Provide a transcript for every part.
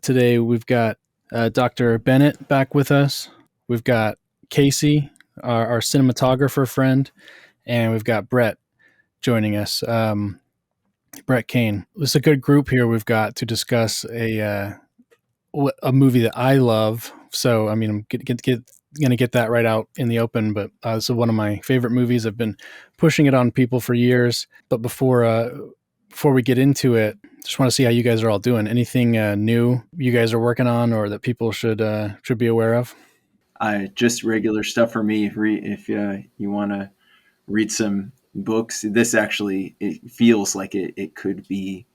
today we've got Dr. Bennett back with us. We've got Casey, our cinematographer friend, and we've got Brett joining us. Brett Cain. It's a good group here we've got to discuss a movie that I love. So, I mean, I'm going to get that right out in the open, but this is one of my favorite movies. I've been pushing it on people for years. But before we get into it, just want to see how you guys are all doing. Anything new you guys are working on or that people should be aware of? Just regular stuff for me. If you want to read some books, this actually it feels like it could be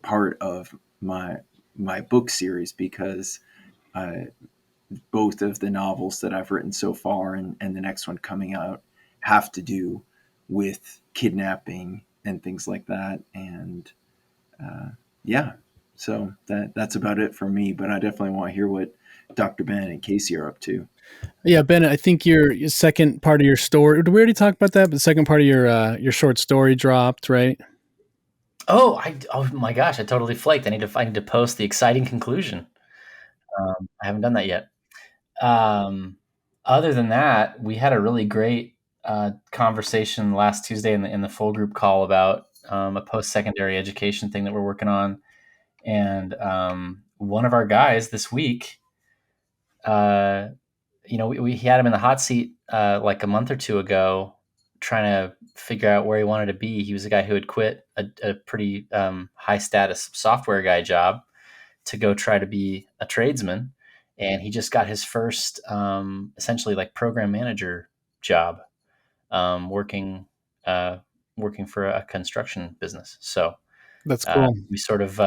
part of my book series because both of the novels that I've written so far and the next one coming out have to do with kidnapping and things like that. And yeah, so that's about it for me. But I definitely want to hear what Dr. Bennett and Casey are up to. Yeah, Bennett, I think your second part of your story. Did we already talk about that? But the second part of your short story dropped, right? Oh my gosh! I totally flaked. I need to post the exciting conclusion. I haven't done that yet. Other than that, we had a really great conversation last Tuesday in the full group call about a post-secondary education thing that we're working on, and one of our guys this week, we had him in the hot seat like a month or two ago, trying to figure out where he wanted to be. He was a guy who had quit a pretty high status software guy job to go try to be a tradesman. And he just got his first essentially like program manager job working for a construction business. So that's cool. We sort of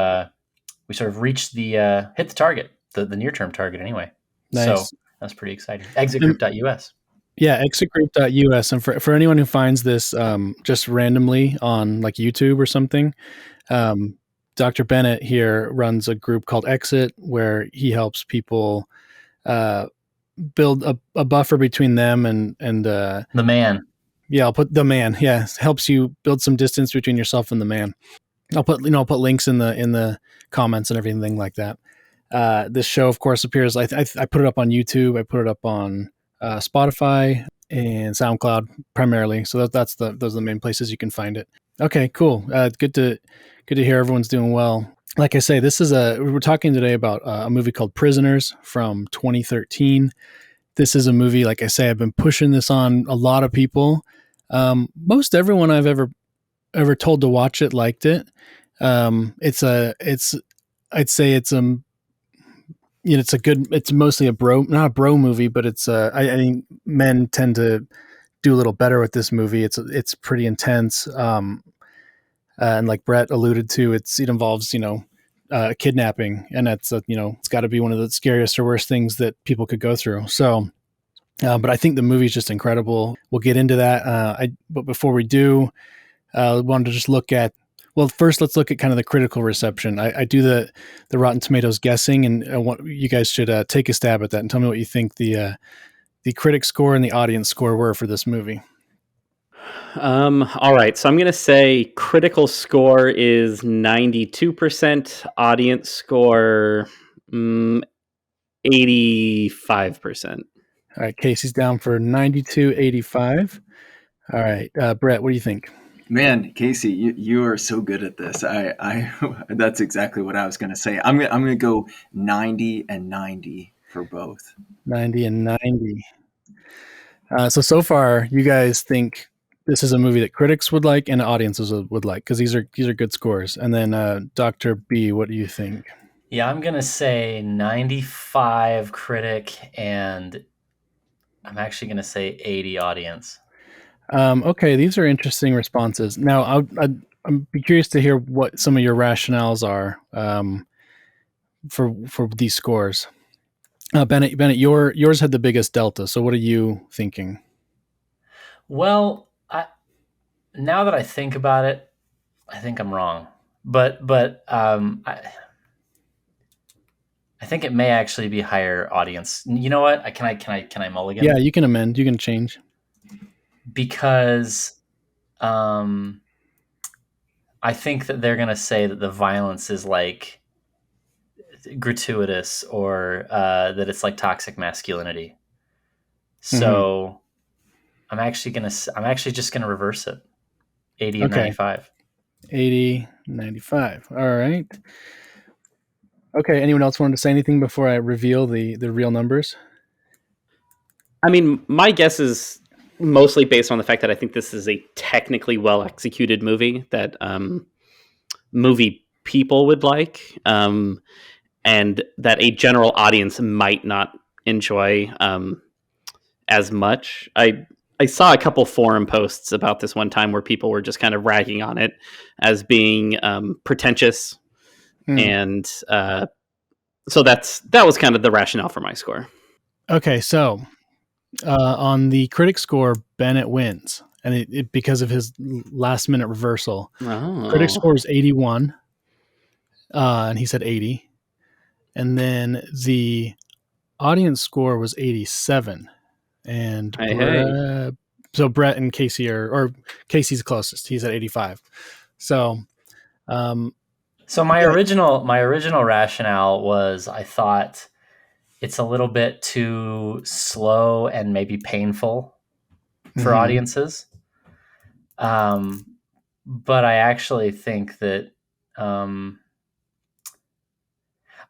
reached the hit the target, the near term target anyway. Nice. So that's pretty exciting. Exitgroup.us. Yeah, exitgroup.us. And for anyone who finds this just randomly on like YouTube or something, Dr. Bennett here runs a group called Exit where he helps people build a buffer between them and the man. Yeah, I'll put the man. Yeah, helps you build some distance between yourself and the man. I'll put links in the comments and everything like that. This show, of course, appears. I put it up on YouTube. I put it up on Spotify and SoundCloud primarily. So those are the main places you can find it. Okay, cool. Good to hear everyone's doing well. Like I say, we're talking today about a movie called Prisoners from 2013. This is a movie, like I say, I've been pushing this on a lot of people. Most everyone I've ever told to watch it liked it. I'd say it's mostly not a bro movie, but I think men tend to do a little better with this movie. It's pretty intense. And like Brett alluded to, it involves, kidnapping, and it's it's got to be one of the scariest or worst things that people could go through. So, but I think the movie is just incredible. We'll get into that. But before we do, I wanted to just look at. Well, first, let's look at kind of the critical reception. I do the Rotten Tomatoes guessing, and I want you guys should take a stab at that and tell me what you think the critic score and the audience score were for this movie. All right, so I'm going to say critical score is 92%, audience score 85%. All right, Casey's down for 92.85. All right, Brett, what do you think? Man, Casey, you are so good at this. I that's exactly what I was going to say. I'm going to go 90 and 90 for both. 90 and 90. So far, you guys think this is a movie that critics would like and audiences would like, because these are good scores. And then Dr. B, what do you think? Yeah, I'm going to say 95 critic, and I'm actually going to say 80 audience. Okay, these are interesting responses. Now, I'm be curious to hear what some of your rationales are for these scores. Bennett, yours had the biggest delta. So, what are you thinking? Well, now that I think about it, I think I'm wrong. But I think it may actually be higher audience. You know what? Can I mulligan? Yeah, you can amend. You can change. Because I think that they're going to say that the violence is like gratuitous or that it's like toxic masculinity. So I'm actually just gonna reverse it. 80 and Okay. 95. 80, 95. All right. Okay. Anyone else wanted to say anything before I reveal the real numbers? I mean, my guess is mostly based on the fact that I think this is a technically well executed movie that movie people would like, and that a general audience might not enjoy as much. I saw a couple forum posts about this one time where people were just kind of ragging on it as being pretentious, and so that was kind of the rationale for my score. Okay, so on the critic score, Bennett wins, and it because of his last minute reversal. Critic score is 81, and he said 80, and then the audience score was 87, and so Brett and Casey or Casey's closest. He's at 85. So, so my original rationale was I thought it's a little bit too slow and maybe painful for audiences. But I actually think that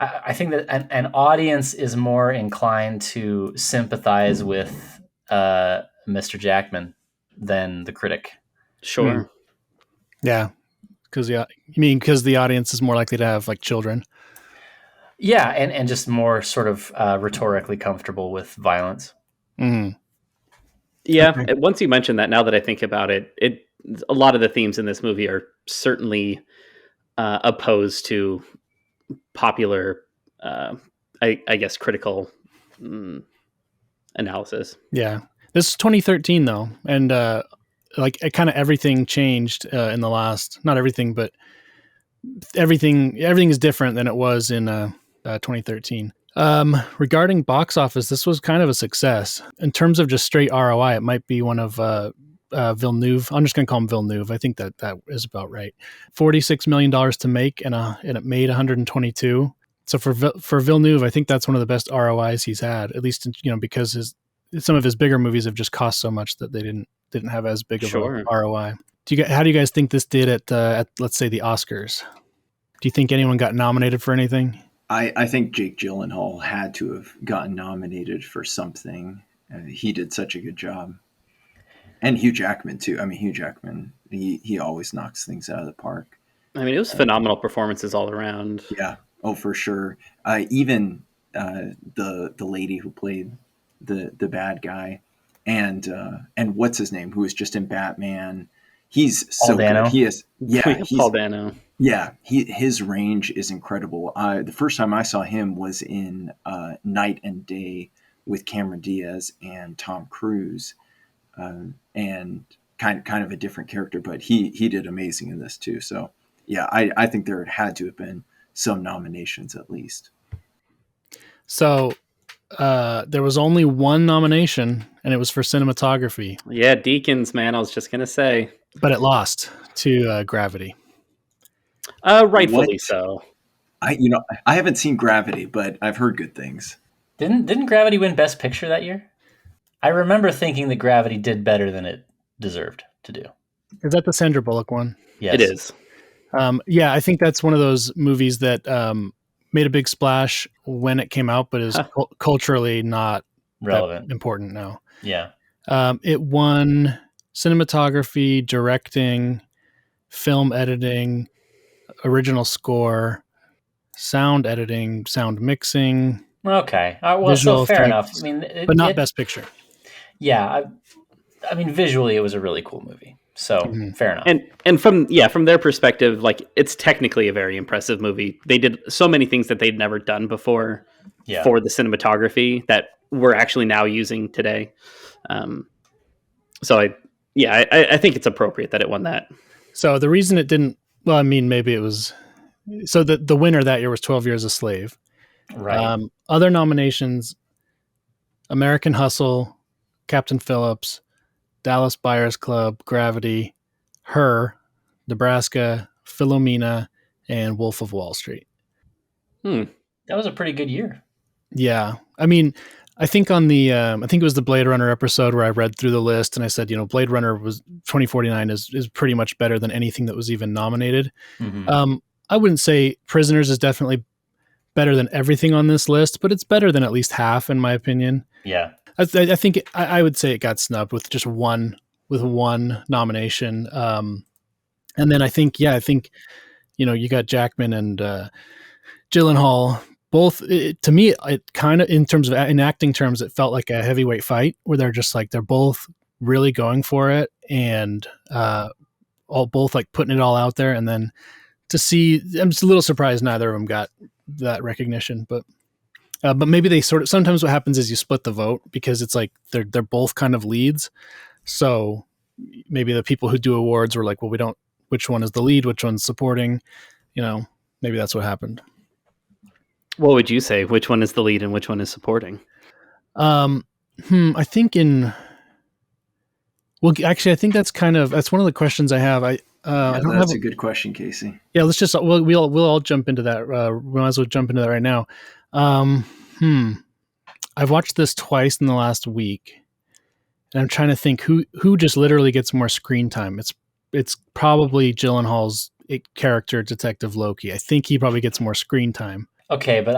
I think that an audience is more inclined to sympathize with Mr. Jackman than the critic. Sure. Yeah. Because the audience is more likely to have like children. Yeah, and just more sort of rhetorically comfortable with violence. Yeah, okay. Once you mention that, now that I think about it, a lot of the themes in this movie are certainly opposed to popular, I guess, critical analysis. Yeah, this is 2013 though, and like kind of everything changed in the last. Not everything, but everything is different than it was in 2013. Regarding box office, this was kind of a success. In terms of just straight ROI, it might be one of Villeneuve. I'm just going to call him Villeneuve. I think that is about right. $46 million to make, and it made 122. So for Villeneuve, I think that's one of the best ROIs he's had, at least because some of his bigger movies have just cost so much that they didn't have as big of a ROI. How do you guys think this did at let's say the Oscars? Do you think anyone got nominated for anything? I think Jake Gyllenhaal had to have gotten nominated for something. He did such a good job. And Hugh Jackman, too. I mean, Hugh Jackman, he always knocks things out of the park. I mean, it was phenomenal performances all around. Yeah. Oh, for sure. Even the lady who played the bad guy and what's his name, who was just in Batman. He's so good. He is. Yeah. Paul Dano. Yeah, his range is incredible. The first time I saw him was in Night and Day with Cameron Diaz and Tom Cruise, and kind of a different character, but he did amazing in this too. So yeah, I think there had to have been some nominations at least. So there was only one nomination, and it was for cinematography. Yeah, Deakins, man, I was just gonna say, but it lost to Gravity. Rightfully so. I haven't seen Gravity, but I've heard good things. Didn't Gravity win Best Picture that year? I remember thinking that Gravity did better than it deserved to do. Is that the Sandra Bullock one? Yes. It is. Yeah, I think that's one of those movies that made a big splash when it came out, but is culturally not relevant, important now. Yeah. It won cinematography, directing, film editing, original score, sound editing, sound mixing. Okay. Well, so fair enough. I mean, but not Best Picture. Yeah. I mean, visually, it was a really cool movie. So fair enough. And from their perspective, like, it's technically a very impressive movie. They did so many things that they'd never done before for the cinematography that we're actually now using today. So I think it's appropriate that it won that. So the reason it didn't, well, I mean, maybe it was, so the winner that year was 12 Years a Slave. Right. Other nominations: American Hustle, Captain Phillips, Dallas Buyers Club, Gravity, Her, Nebraska, Philomena, and Wolf of Wall Street. That That was a pretty good year. Yeah. I mean, I think on the I think it was the Blade Runner episode where I read through the list and I said, Blade Runner was 2049 is pretty much better than anything that was even nominated. Mm-hmm. I wouldn't say Prisoners is definitely better than everything on this list, but it's better than at least half, in my opinion. Yeah. I think I would say it got snubbed with just one nomination. And then I think you got Jackman and Gyllenhaal. Both to me, it kind of in terms of in acting terms, it felt like a heavyweight fight where they're both really going for it and all both like putting it all out there. And then to see, I'm just a little surprised neither of them got that recognition, but maybe they sort of, sometimes what happens is you split the vote because it's like they're both kind of leads. So maybe the people who do awards were like, well, we don't, which one is the lead, which one's supporting, maybe that's what happened. What would you say? Which one is the lead and which one is supporting? I think actually, I think that's one of the questions I have. That's a good question, Casey. Yeah, let's just we'll all jump into that. We might as well jump into that right now. I've watched this twice in the last week, and I'm trying to think who just literally gets more screen time. It's probably Gyllenhaal's character, Detective Loki. I think he probably gets more screen time. Okay, but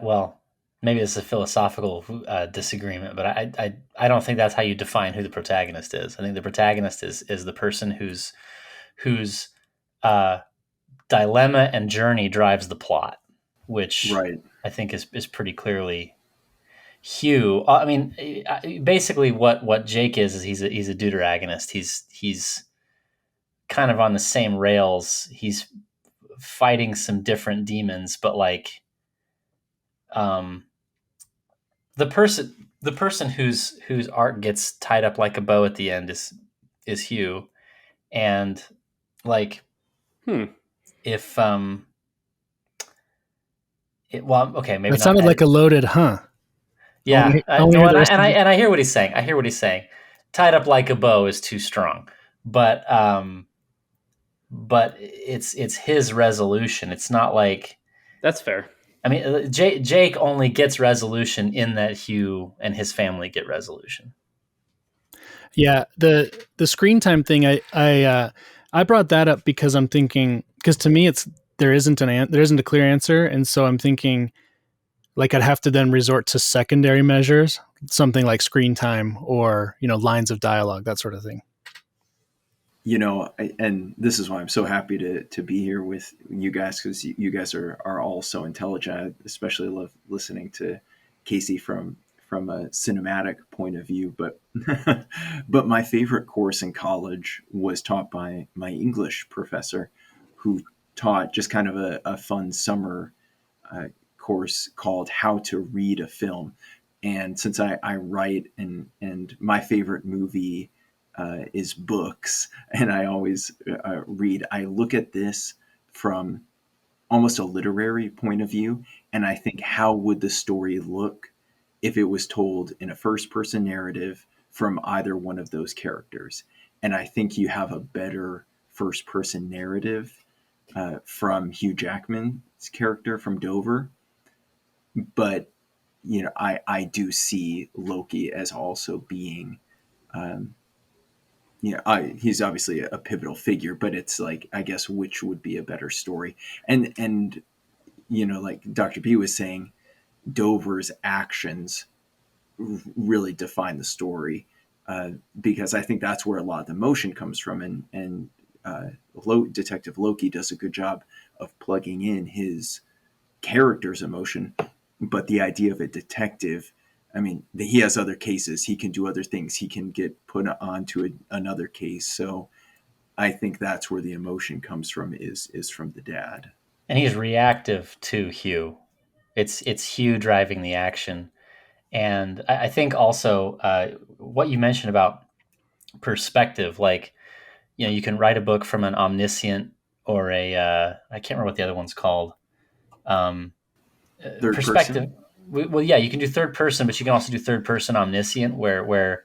well, maybe this is a philosophical disagreement, but I don't think that's how you define who the protagonist is. I think the protagonist is the person whose dilemma and journey drives the plot, which right. I think is pretty clearly Hugh. I mean, basically what Jake is he's a deuteragonist. He's kind of on the same rails. He's fighting some different demons, but like the person whose arc gets tied up like a bow at the end is Hugh. And like if maybe that sounded like a loaded yeah. And I hear what he's saying. Tied up like a bow is too strong, but it's his resolution. It's not like that's fair. I mean, Jake only gets resolution in that Hugh and his family get resolution. Yeah, the screen time thing. I brought that up because I'm thinking, because to me there isn't a clear answer, and so I'm thinking like I'd have to then resort to secondary measures, something like screen time or lines of dialogue, that sort of thing. And this is why I'm so happy to be here with you guys, because you guys are all so intelligent. I especially love listening to Casey from a cinematic point of view. But but my favorite course in college was taught by my English professor, who taught just kind of a fun summer course called How to Read a Film. And since I write and my favorite movie is books, and I always read, I look at this from almost a literary point of view, and I think, how would the story look if it was told in a first-person narrative from either one of those characters? And I think you have a better first-person narrative from Hugh Jackman's character from Dover. But I do see Loki as also being he's obviously a pivotal figure, but it's like, I guess, which would be a better story? And like Dr. B was saying, Dover's actions really define the story, because I think that's where a lot of the emotion comes from. And Detective Loki does a good job of plugging in his character's emotion, but the idea of a detective, I mean, he has other cases. He can do other things. He can get put onto another case. So I think that's where the emotion comes from, is from the dad. And he's reactive to Hugh. It's Hugh driving the action. And I think also what you mentioned about perspective, like, you can write a book from an omniscient or I can't remember what the other one's called. Third perspective. person? Well, yeah, you can do third person, but you can also do third person omniscient, where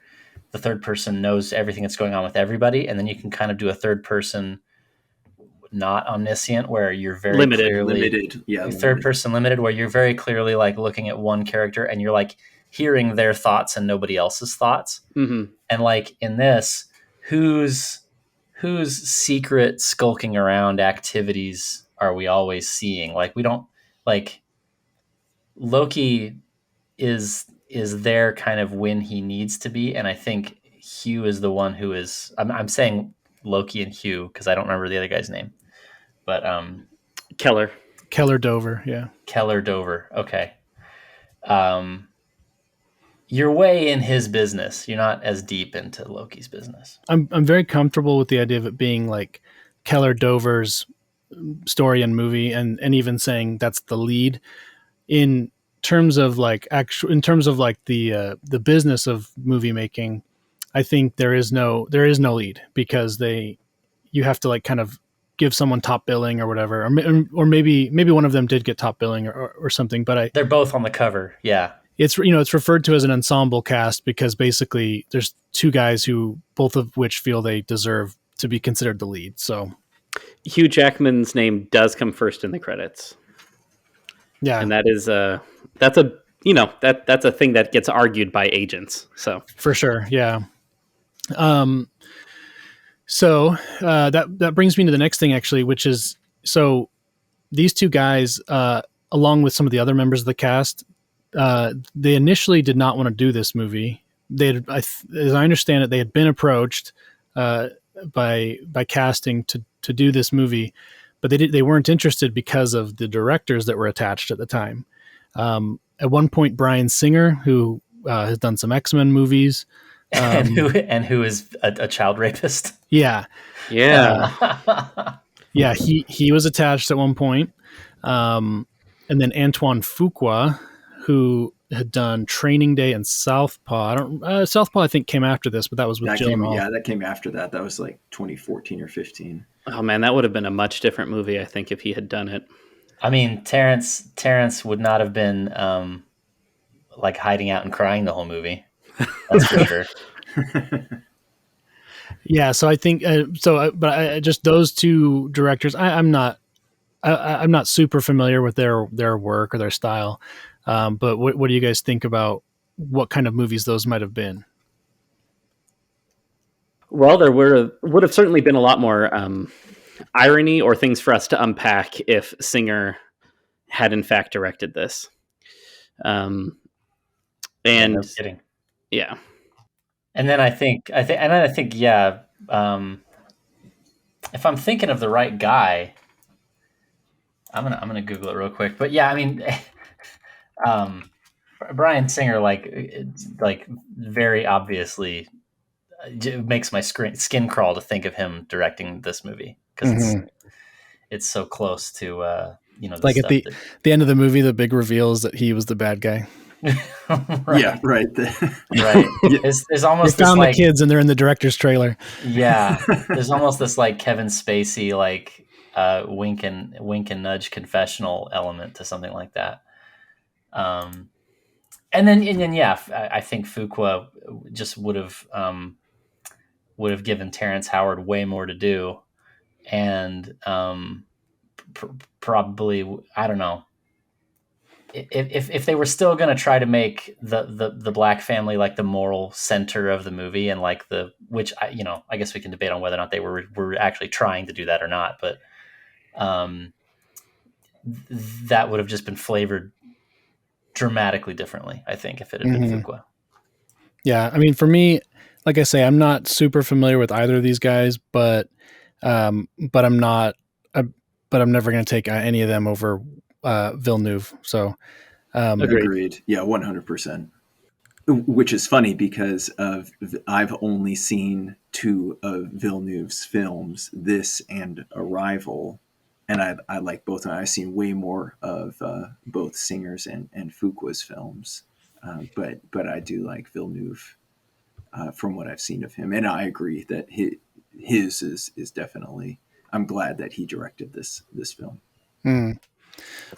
the third person knows everything that's going on with everybody, and then you can kind of do a third person not omniscient, where you're very Limited. clearly Limited. Yeah. third person limited, where you're very clearly like looking at one character and you're like hearing their thoughts and nobody else's thoughts. Mm-hmm. And like in this, whose secret skulking around activities are we always seeing? Like we don't like Loki is there kind of when he needs to be, and I think Hugh is the one who is. I'm saying Loki and Hugh because I don't remember the other guy's name, but Keller. Dover, yeah. Keller Dover. Okay. You're way in his business. You're not as deep into Loki's business. I'm very comfortable with the idea of it being like Keller Dover's story and movie, and even saying that's the lead in terms of like the business of movie making. I think there is no lead, because you have to like kind of give someone top billing or whatever, or maybe one of them did get top billing or something, but they're both on the cover. Yeah. It's referred to as an ensemble cast because basically there's two guys who both of which feel they deserve to be considered the lead. So Hugh Jackman's name does come first in the credits. Yeah. And that is that's a thing that gets argued by agents. So for sure. Yeah. So that brings me to the next thing actually, which is, so these two guys, along with some of the other members of the cast, they initially did not want to do this movie. As I understand it, they had been approached by casting to do this movie, but they weren't interested because of the directors that were attached at the time. At one point, Bryan Singer, who has done some X-Men movies, and who is a child rapist. Yeah, yeah. He was attached at one point, and then Antoine Fuqua, who had done Training Day and Southpaw. Southpaw I think came after this, but that was with Gyllenhaal. That came after that. That was like 2014 or 15. Oh man, that would have been a much different movie, I think, if he had done it. I mean, Terrence would not have been like hiding out and crying the whole movie. That's for sure. Yeah, so I think but just those two directors, I'm not super familiar with their work or their style. But what do you guys think about what kind of movies those might have been? Well, there would have certainly been a lot more irony or things for us to unpack if Singer had in fact directed this. And no kidding. Yeah. And then I think, yeah. If I'm thinking of the right guy, I'm gonna Google it real quick. But yeah, I mean, Bryan Singer, like very obviously, it makes my skin crawl to think of him directing this movie because it's so close to like at the end of the movie, the big reveal is that he was the bad guy. Right. Yeah, right. Right. There's almost they found this, the kids and they're in the director's trailer. Yeah, there's almost this like Kevin Spacey like wink and nudge confessional element to something like that. And then yeah, I think Fuqua just would have given Terrence Howard way more to do, and probably, I don't know, if they were still going to try to make the black family like the moral center of the movie, and like which I guess we can debate on whether or not they were actually trying to do that or not, but that would have just been flavored dramatically differently, I think, if it had been Fuqua. Yeah, I mean, for me, like I say, I'm not super familiar with either of these guys, but I'm never going to take any of them over Villeneuve. So agreed. Yeah, 100%. Which is funny because I've only seen two of Villeneuve's films, this and Arrival, and I like both. I've seen way more of both Singer's and Fuqua's films, but I do like Villeneuve from what I've seen of him, and I agree that his is definitely. I'm glad that he directed this film.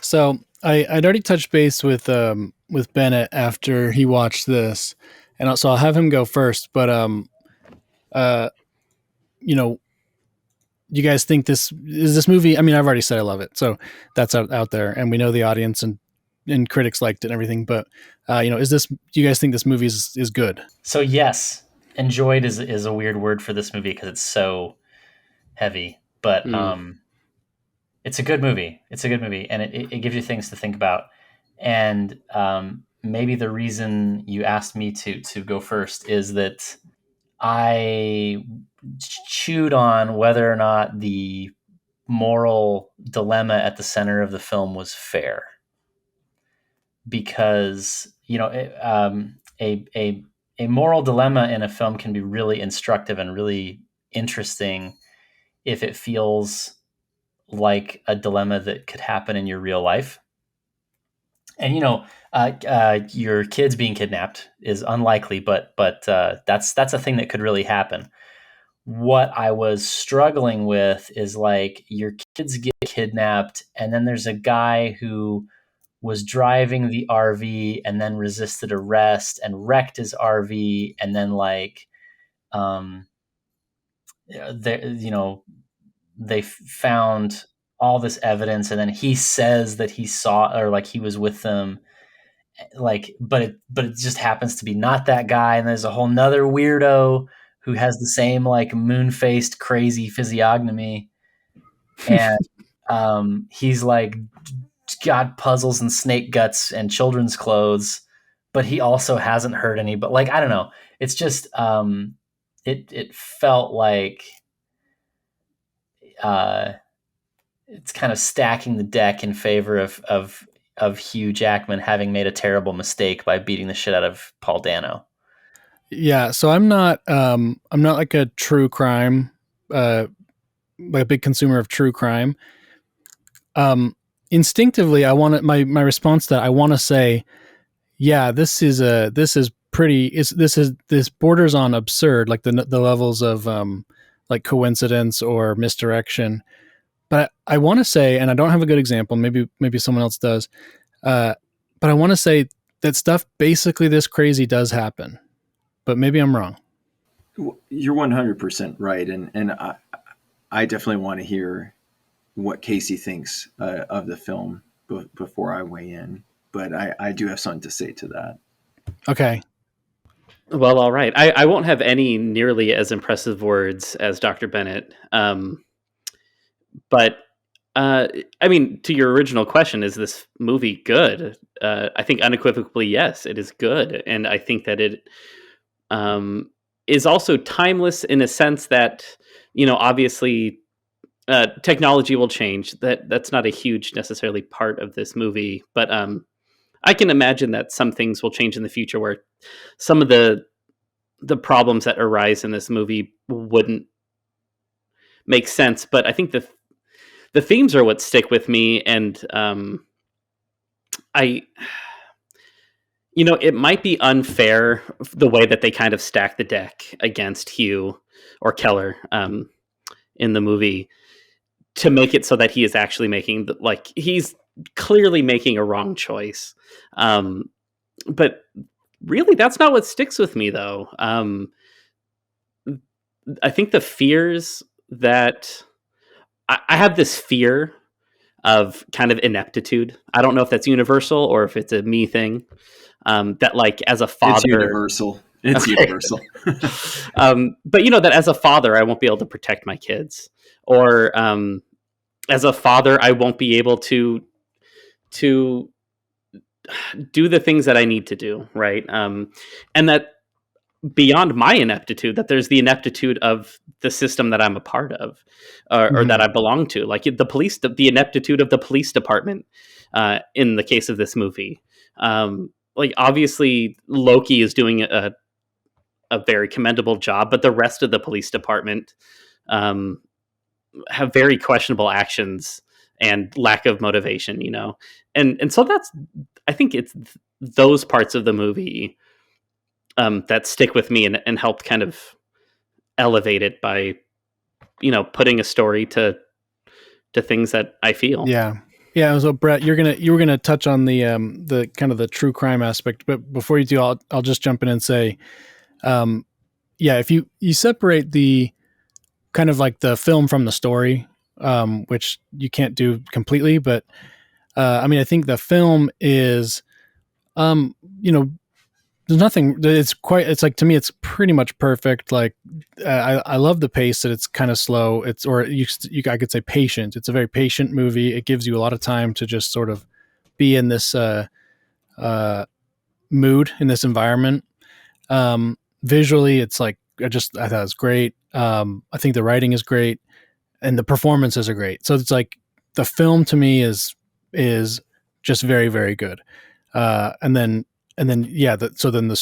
So I'd already touched base with Bennett after he watched this, and so I'll have him go first. But you guys think this movie? I mean, I've already said I love it, so that's out there, and we know the audience and critics liked it and everything. But do you guys think this movie is good? So yes, enjoyed is a weird word for this movie because it's so heavy, but it's a good movie. It's a good movie, and it gives you things to think about. And maybe the reason you asked me to go first is that I chewed on whether or not the moral dilemma at the center of the film was fair, because a moral dilemma in a film can be really instructive and really interesting if it feels like a dilemma that could happen in your real life. And your kids being kidnapped is unlikely, but that's a thing that could really happen. What I was struggling with is like your kids get kidnapped, and then there's a guy who was driving the RV and then resisted arrest and wrecked his RV, and then they found all this evidence, and then he says that he saw, or like he was with them, but it just happens to be not that guy, and there's a whole nother weirdo who has the same like moon-faced crazy physiognomy, and he's like got puzzles and snake guts and children's clothes, but he also hasn't hurt any. But like, I don't know, it's just it felt like it's kind of stacking the deck in favor of Hugh Jackman having made a terrible mistake by beating the shit out of Paul Dano. Yeah, so I'm not like a true crime, like a big consumer of true crime. Instinctively, my response to that, I want to say, yeah, this borders on absurd, like the levels of like coincidence or misdirection. But I want to say, and I don't have a good example, maybe someone else does, but I want to say that stuff basically this crazy does happen, but maybe I'm wrong. You're 100% right, and I definitely want to hear what Casey thinks of the film before I weigh in, but I do have something to say to that. Okay. Well, all right. I won't have any nearly as impressive words as Dr. Bennett. But I mean, to your original question, is this movie good? I think unequivocally, yes, it is good. And I think that it is also timeless in a sense that, obviously technology will change. That's not a huge necessarily part of this movie. But I can imagine that some things will change in the future where some of the problems that arise in this movie wouldn't make sense. But I think the themes are what stick with me, and it might be unfair the way that they kind of stack the deck against Hugh or Keller in the movie to make it so that he is actually making he's clearly making a wrong choice. But really, that's not what sticks with me, though. I think the fears that I have this fear of kind of ineptitude. I don't know if that's universal or if it's a me thing. That like as a father, it's universal. It's okay. Universal. But that as a father, I won't be able to protect my kids, or as a father, I won't be able to do the things that I need to do, right? And that beyond my ineptitude, that there's the ineptitude of the system that I'm a part of, or that I belong to, like the ineptitude of the police department in the case of this movie. Like obviously Loki is doing a very commendable job, but the rest of the police department have very questionable actions and lack of motivation, and so I think it's those parts of the movie that stick with me and help kind of elevate it by, putting a story to things that I feel. Yeah. Yeah. So Brett, you were gonna touch on the kind of the true crime aspect, but before you do, I'll just jump in and say, if you separate the kind of like the film from the story, which you can't do completely, but I mean, I think the film is, you know, there's nothing. It's like, to me, it's pretty much perfect. Like, I love the pace that it's kind of slow. I could say patient. It's a very patient movie. It gives you a lot of time to just sort of be in this mood, in this environment. Visually, it's like I thought it was great. I think the writing is great, and the performances are great. So it's like the film to me is just very, very good. And then yeah. So then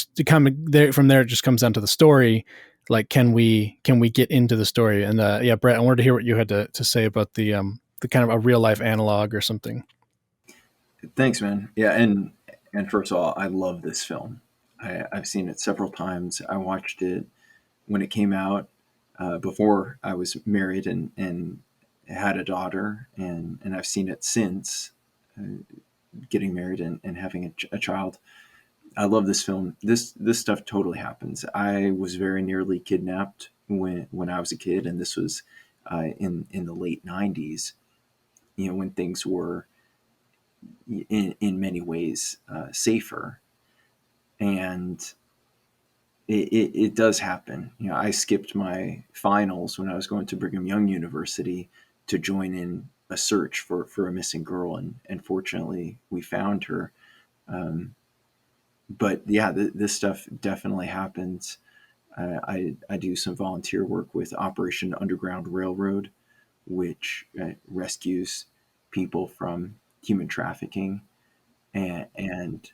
from there it just comes down to the story. Like, can we get into the story? And yeah, Brett, I wanted to hear what you had to say about the kind of a real life analog or something. Thanks, man. Yeah, and first of all, I love this film. I've seen it several times. I watched it when it came out, before I was married and had a daughter, and I've seen it since, getting married and having a child. I love this film. This stuff totally happens. I was very nearly kidnapped when I was a kid, and this was in the late '90s. When things were in many ways safer, and it does happen. I skipped my finals when I was going to Brigham Young University to join in a search for a missing girl, and fortunately we found her. But yeah, this stuff definitely happens. I do some volunteer work with Operation Underground Railroad, which rescues people from human trafficking, and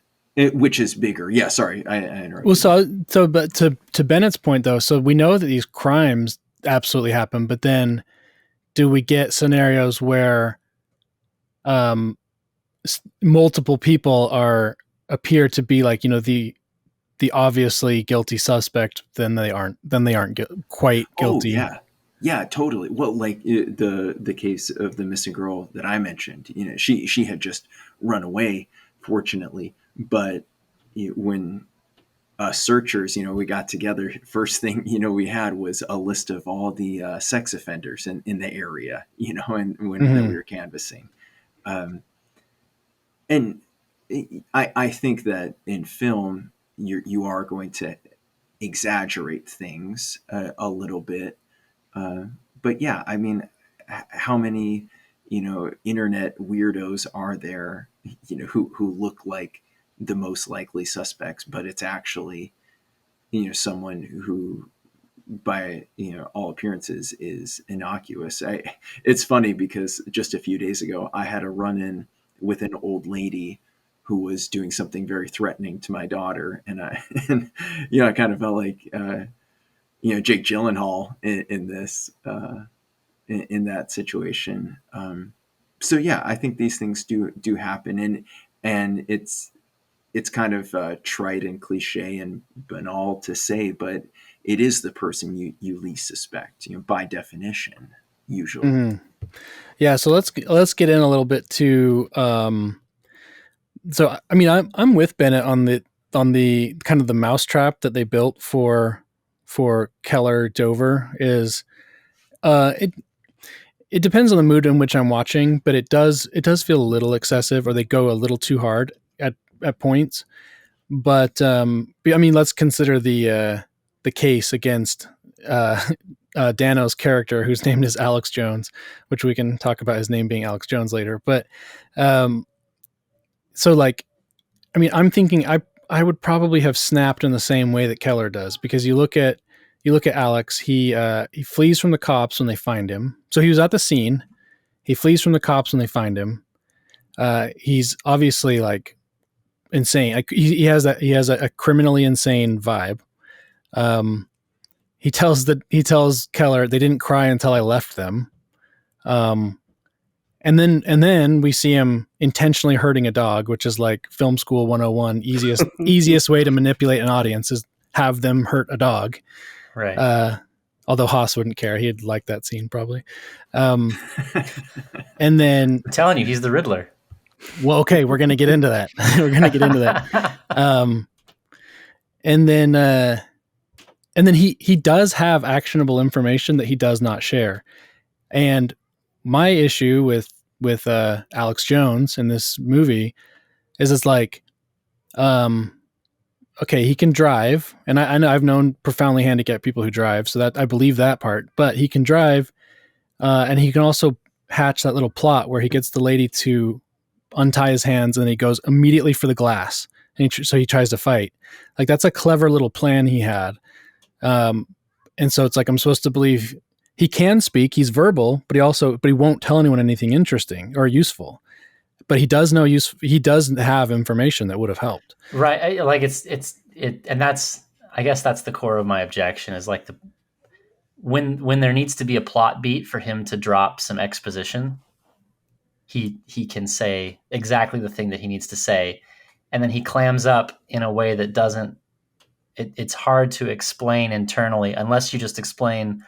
which is bigger. Yeah, sorry, I interrupted. Well, but to Bennett's point though, so we know that these crimes absolutely happen, but then do we get scenarios where multiple people appear to be like, the obviously guilty suspect, then they aren't quite guilty? Oh, yeah, totally. Well, like the case of the missing girl that I mentioned, she had just run away, fortunately, but when searchers, we got together, first thing, we had was a list of all the sex offenders in the area, and that we were canvassing. And I think that in film, you are going to exaggerate things a little bit. But yeah, I mean, how many, internet weirdos are there, who look like the most likely suspects, but it's actually, someone who, by all appearances, is innocuous. It's funny because just a few days ago I had a run-in with an old lady who was doing something very threatening to my daughter, and I kind of felt like Jake Gyllenhaal in this in that situation. So yeah, I think these things do happen, and it's kind of trite and cliche and banal to say, but it is the person you least suspect, by definition, usually. Mm-hmm. Yeah. So let's get in a little bit to. So I mean, I'm with Bennett on the kind of the mousetrap that they built for Keller Dover is, it depends on the mood in which I'm watching, but it does feel a little excessive, or they go a little too hard at points. But I mean, let's consider the case against Dano's character, whose name is Alex Jones, which we can talk about his name being Alex Jones later. But so like, I mean, I'm thinking I would probably have snapped in the same way that Keller does, because you look at Alex, he flees from the cops when they find him. So he was at the scene. He flees from the cops when they find him. He's obviously like insane. Like, he has a criminally insane vibe. He tells Keller, they didn't cry until I left them. And then we see him intentionally hurting a dog, which is like film school 101. Easiest way to manipulate an audience is have them hurt a dog. Right. Although Haas wouldn't care. He'd like that scene probably. And then I'm telling you, he's the Riddler. Well, okay, we're going to get into that. And then and then he does have actionable information that he does not share. And my issue with Alex Jones in this movie is it's like, okay, he can drive, and I know I've known profoundly handicapped people who drive, so that I believe that part. But he can drive, and he can also hatch that little plot where he gets the lady to untie his hands, and then he goes immediately for the glass, and so he tries to fight. Like, that's a clever little plan he had. And so it's like, I'm supposed to believe he can speak, he's verbal, but he won't tell anyone anything interesting or useful. But he does he does have information that would have helped. Right. Like and that's, I guess that's the core of my objection, is like when there needs to be a plot beat for him to drop some exposition, he can say exactly the thing that he needs to say. And then he clams up in a way that doesn't, it's hard to explain internally unless you just explain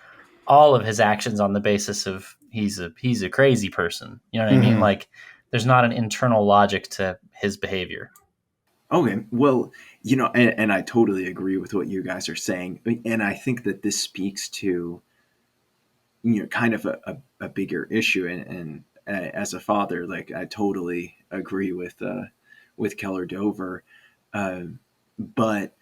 all of his actions on the basis of he's a crazy person. You know what I mean? Like, there's not an internal logic to his behavior. Okay, well, and I totally agree with what you guys are saying, and I think that this speaks to, kind of a bigger issue, and as a father, like, I totally agree with Keller Dover, but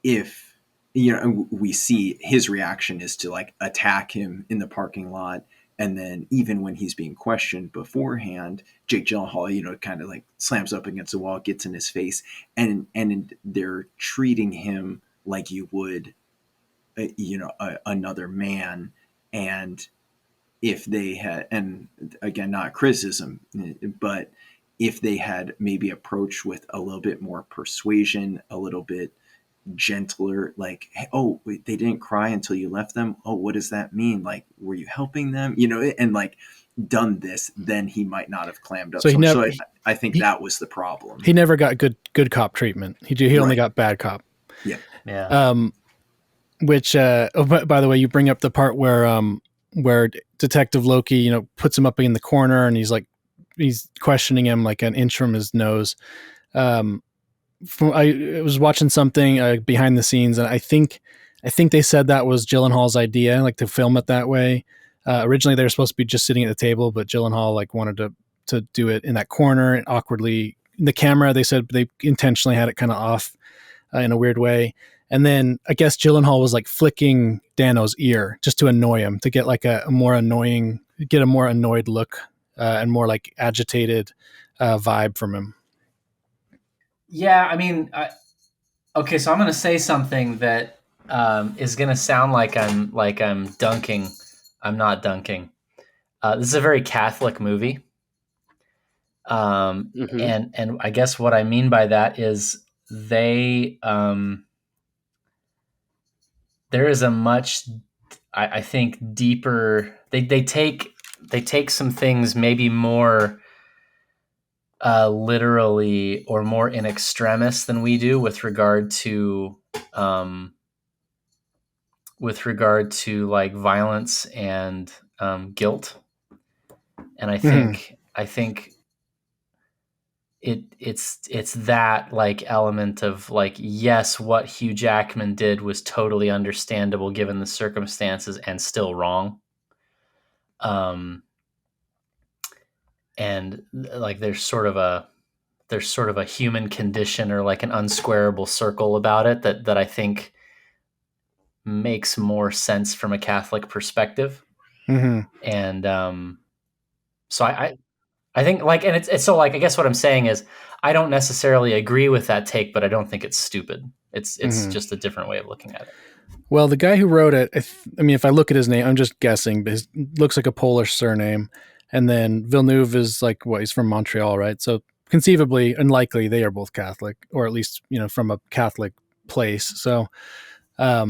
if we see his reaction is to like attack him in the parking lot. And then even when he's being questioned beforehand, Jake Gyllenhaal, kind of like slams up against the wall, gets in his face, and they're treating him like you would, another man. And if they had, and again, not criticism, but if they had maybe approached with a little bit more persuasion, a little bit gentler, like, hey, oh, wait, they didn't cry until you left them. Oh, what does that mean? Like, were you helping them? And like done this, then he might not have clammed up. So I think that was the problem. He never got good cop treatment. He only got bad cop. Yeah. Which by the way, you bring up the part where Detective Loki, puts him up in the corner, and he's questioning him like an inch from his nose. I was watching something behind the scenes, and I think they said that was Gyllenhaal's idea, like to film it that way. Originally, they were supposed to be just sitting at the table, but Gyllenhaal like wanted to do it in that corner and awkwardly. The camera, they said they intentionally had it kind of off in a weird way. And then I guess Gyllenhaal was like flicking Dano's ear just to annoy him, to get like a more annoyed look and more like agitated vibe from him. Yeah, I mean, okay, so I'm going to say something that is going to sound like I'm dunking. I'm not dunking. This is a very Catholic movie, and I guess what I mean by that is there is a much, I think, deeper. They take some things maybe more literally or more in extremis than we do with regard to like violence and guilt. And I think it's that like element of like, yes, what Hugh Jackman did was totally understandable given the circumstances and still wrong. And like there's sort of a human condition or like an unsquarable circle about it that I think makes more sense from a Catholic perspective. And so I think like, and it's so like, I guess what I'm saying is I don't necessarily agree with that take, but I don't think it's stupid. It's just a different way of looking at it. Well, the guy who wrote it, if I look at his name, I'm just guessing, but it looks like a Polish surname. And then Villeneuve is like, he's from Montreal, right? So conceivably, unlikely, they are both Catholic, or at least, from a Catholic place. So, yeah,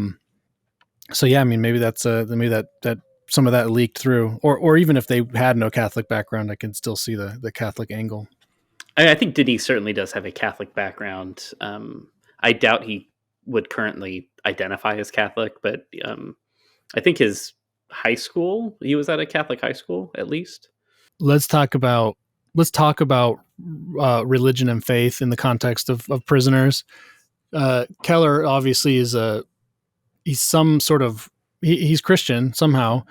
I mean, maybe that's maybe that some of that leaked through, or even if they had no Catholic background, I can still see the Catholic angle. I think Denis certainly does have a Catholic background. I doubt he would currently identify as Catholic, but I think his high school, he was at a Catholic high school at least. Let's talk about religion and faith in the context of prisoners. Keller obviously is he's some sort of he's Christian somehow.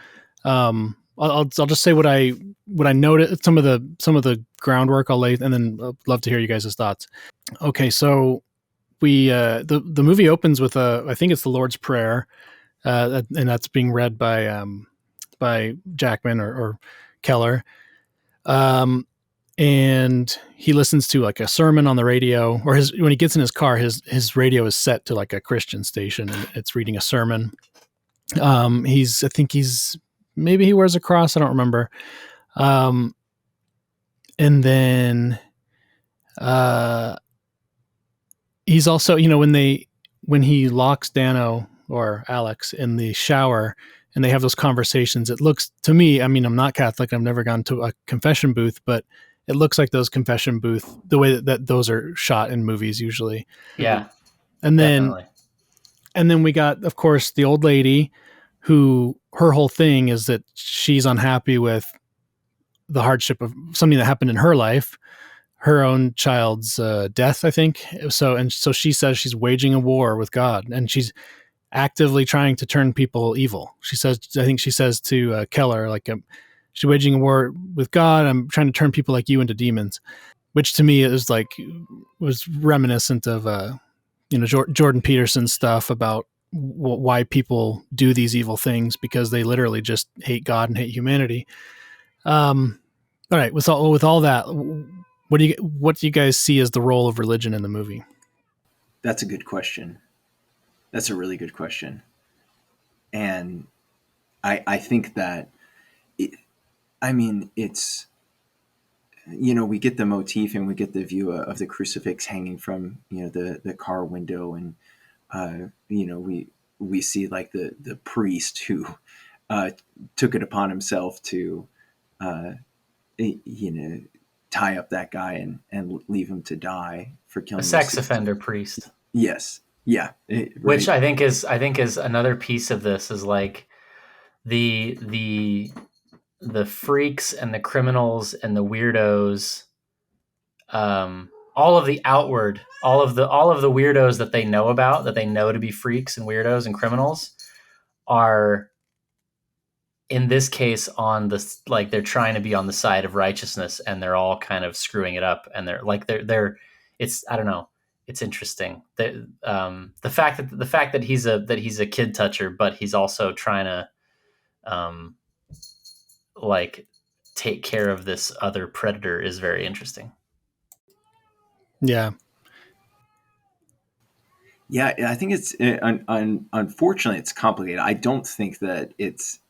I'll just say what I noticed, some of the groundwork I'll lay, and then I'd love to hear you guys' thoughts. Okay, so we the movie opens with I think it's the Lord's Prayer, and that's being read by Jackman or Keller. And he listens to like a sermon on the radio, or when he gets in his car, his radio is set to like a Christian station, and it's reading a sermon. I think maybe he wears a cross. I don't remember. And then, he's also, when he locks Dano or Alex in the shower and they have those conversations, it looks to me, I mean, I'm not Catholic. I've never gone to a confession booth, but it looks like those confession booth, the way that those are shot in movies usually. Yeah. And then, definitely. and then we got, of course, the old lady who her whole thing is that she's unhappy with the hardship of something that happened in her life, her own child's death, I think. So she says she's waging a war with God, and she's actively trying to turn people evil. I think she says to Keller, like, she's waging a war with God. I'm trying to turn people like you into demons, which to me was reminiscent of, Jordan Peterson's stuff about why people do these evil things, because they literally just hate God and hate humanity. All right. With all that, what do you guys see as the role of religion in the movie? That's a good question. That's a really good question. And I think that, it's, we get the motif and we get the view of the crucifix hanging from, the car window. And, we see like the priest who took it upon himself to, tie up that guy and leave him to die for killing A sex offender priest. Yes. Yeah. Right. Which I think is another piece of this, is like the freaks and the criminals and the weirdos, all of the weirdos that they know about, that they know to be freaks and weirdos and criminals, are in this case on the, like, they're trying to be on the side of righteousness, and they're all kind of screwing it up, and they're it's, I don't know, it's interesting. The fact that he's a kid toucher, but he's also trying to like take care of this other predator, is very interesting. Yeah, I think it's unfortunately it's complicated. I don't think that it's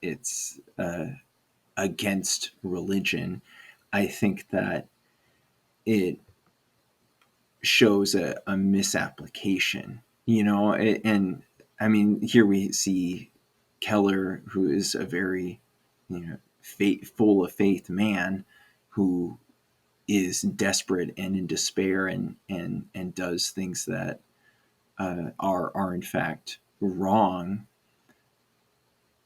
against religion. I think that it shows a misapplication, and I mean, here we see Keller, who is a very, full of faith man, who is desperate and in despair, and does things that are in fact wrong.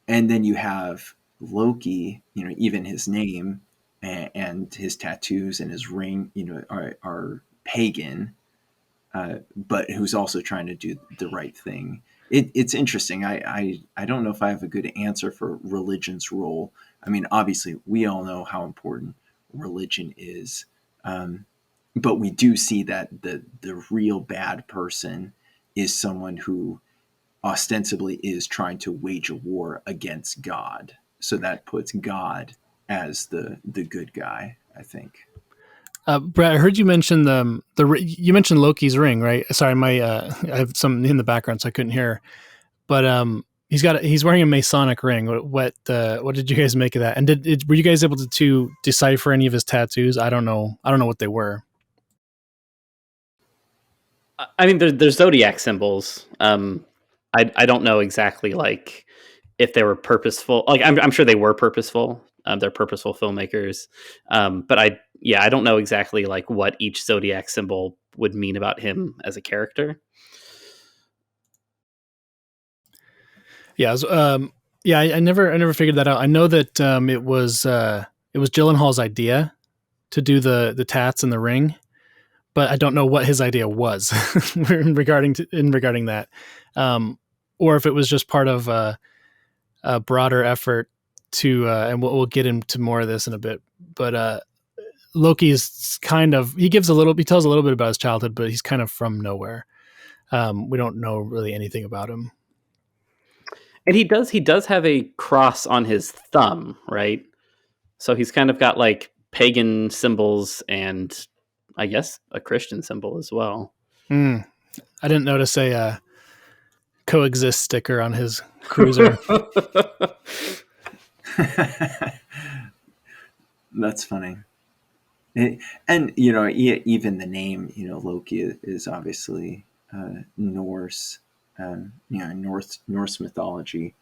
And then you have Loki, even his name and his tattoos and his ring, are pagan, but who's also trying to do the right thing. It's interesting. I don't know if I have a good answer for religion's role. I mean, obviously, we all know how important religion is, but we do see that the real bad person is someone who ostensibly is trying to wage a war against God. So that puts God as the good guy, I think. Brad, I heard you mention you mentioned Loki's ring, right? Sorry, I have some in the background, so I couldn't hear. But he's wearing a Masonic ring. What did you guys make of that? And were you guys able to decipher any of his tattoos? I don't know what they were. I mean, there's zodiac symbols. I don't know exactly, like, if they were purposeful. Like, I'm sure they were purposeful. They're purposeful filmmakers. But I don't know exactly, like, what each zodiac symbol would mean about him as a character. Yeah, I never figured that out. I know that it was Gyllenhaal's idea to do the tats and the ring, but I don't know what his idea was regarding that. or if it was just part of a broader effort to, and we'll get into more of this in a bit, but Loki's he tells a little bit about his childhood, but he's kind of from nowhere. We don't know really anything about him. And he does have a cross on his thumb, right? So he's kind of got like pagan symbols and I guess a Christian symbol as well. I didn't notice a coexist sticker on his cruiser. That's funny. And even the name, Loki is obviously Norse, Norse mythology.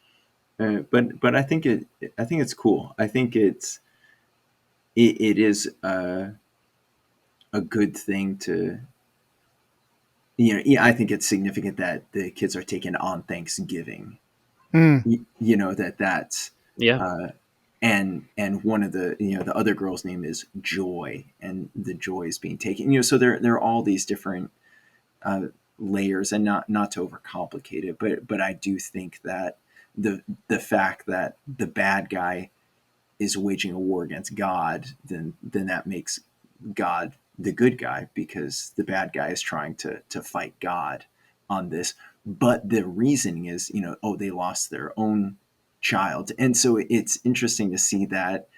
But I think it's cool. I think it is a good thing to, I think it's significant that the kids are taken on Thanksgiving. That's yeah. And one of the the other girl's name is Joy, and the joy is being taken. So there are all these different layers, and not to overcomplicate it, but I do think that the fact that the bad guy is waging a war against God, then that makes God the good guy, because the bad guy is trying to fight God on this. But the reasoning is, they lost their own child. And so it's interesting to see that,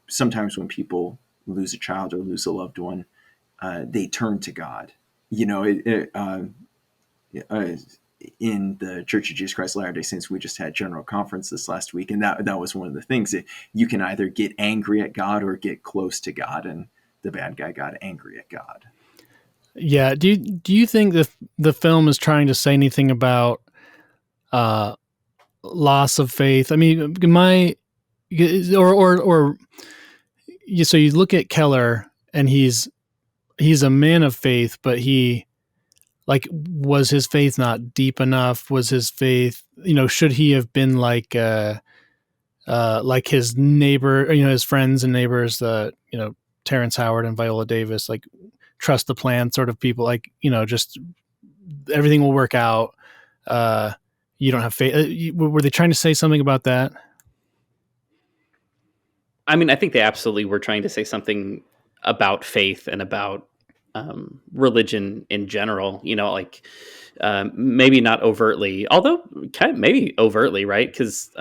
sometimes when people lose a child or lose a loved one, they turn to God. In the Church of Jesus Christ of Latter-day Saints, we just had General Conference this last week, and that was one of the things, that you can either get angry at God or get close to God, and the bad guy got angry at God. Yeah. Do you think the film is trying to say anything about loss of faith? I mean, so you look at Keller, and he's a man of faith, but was his faith not deep enough? Was his faith, should he have been like his neighbor, his friends and neighbors, Terrence Howard and Viola Davis, like trust the plan sort of people, just everything will work out. You don't have faith. Were they trying to say something about that? I mean, I think they absolutely were trying to say something about faith and about religion in general, maybe not overtly, although kind of maybe overtly, right? Because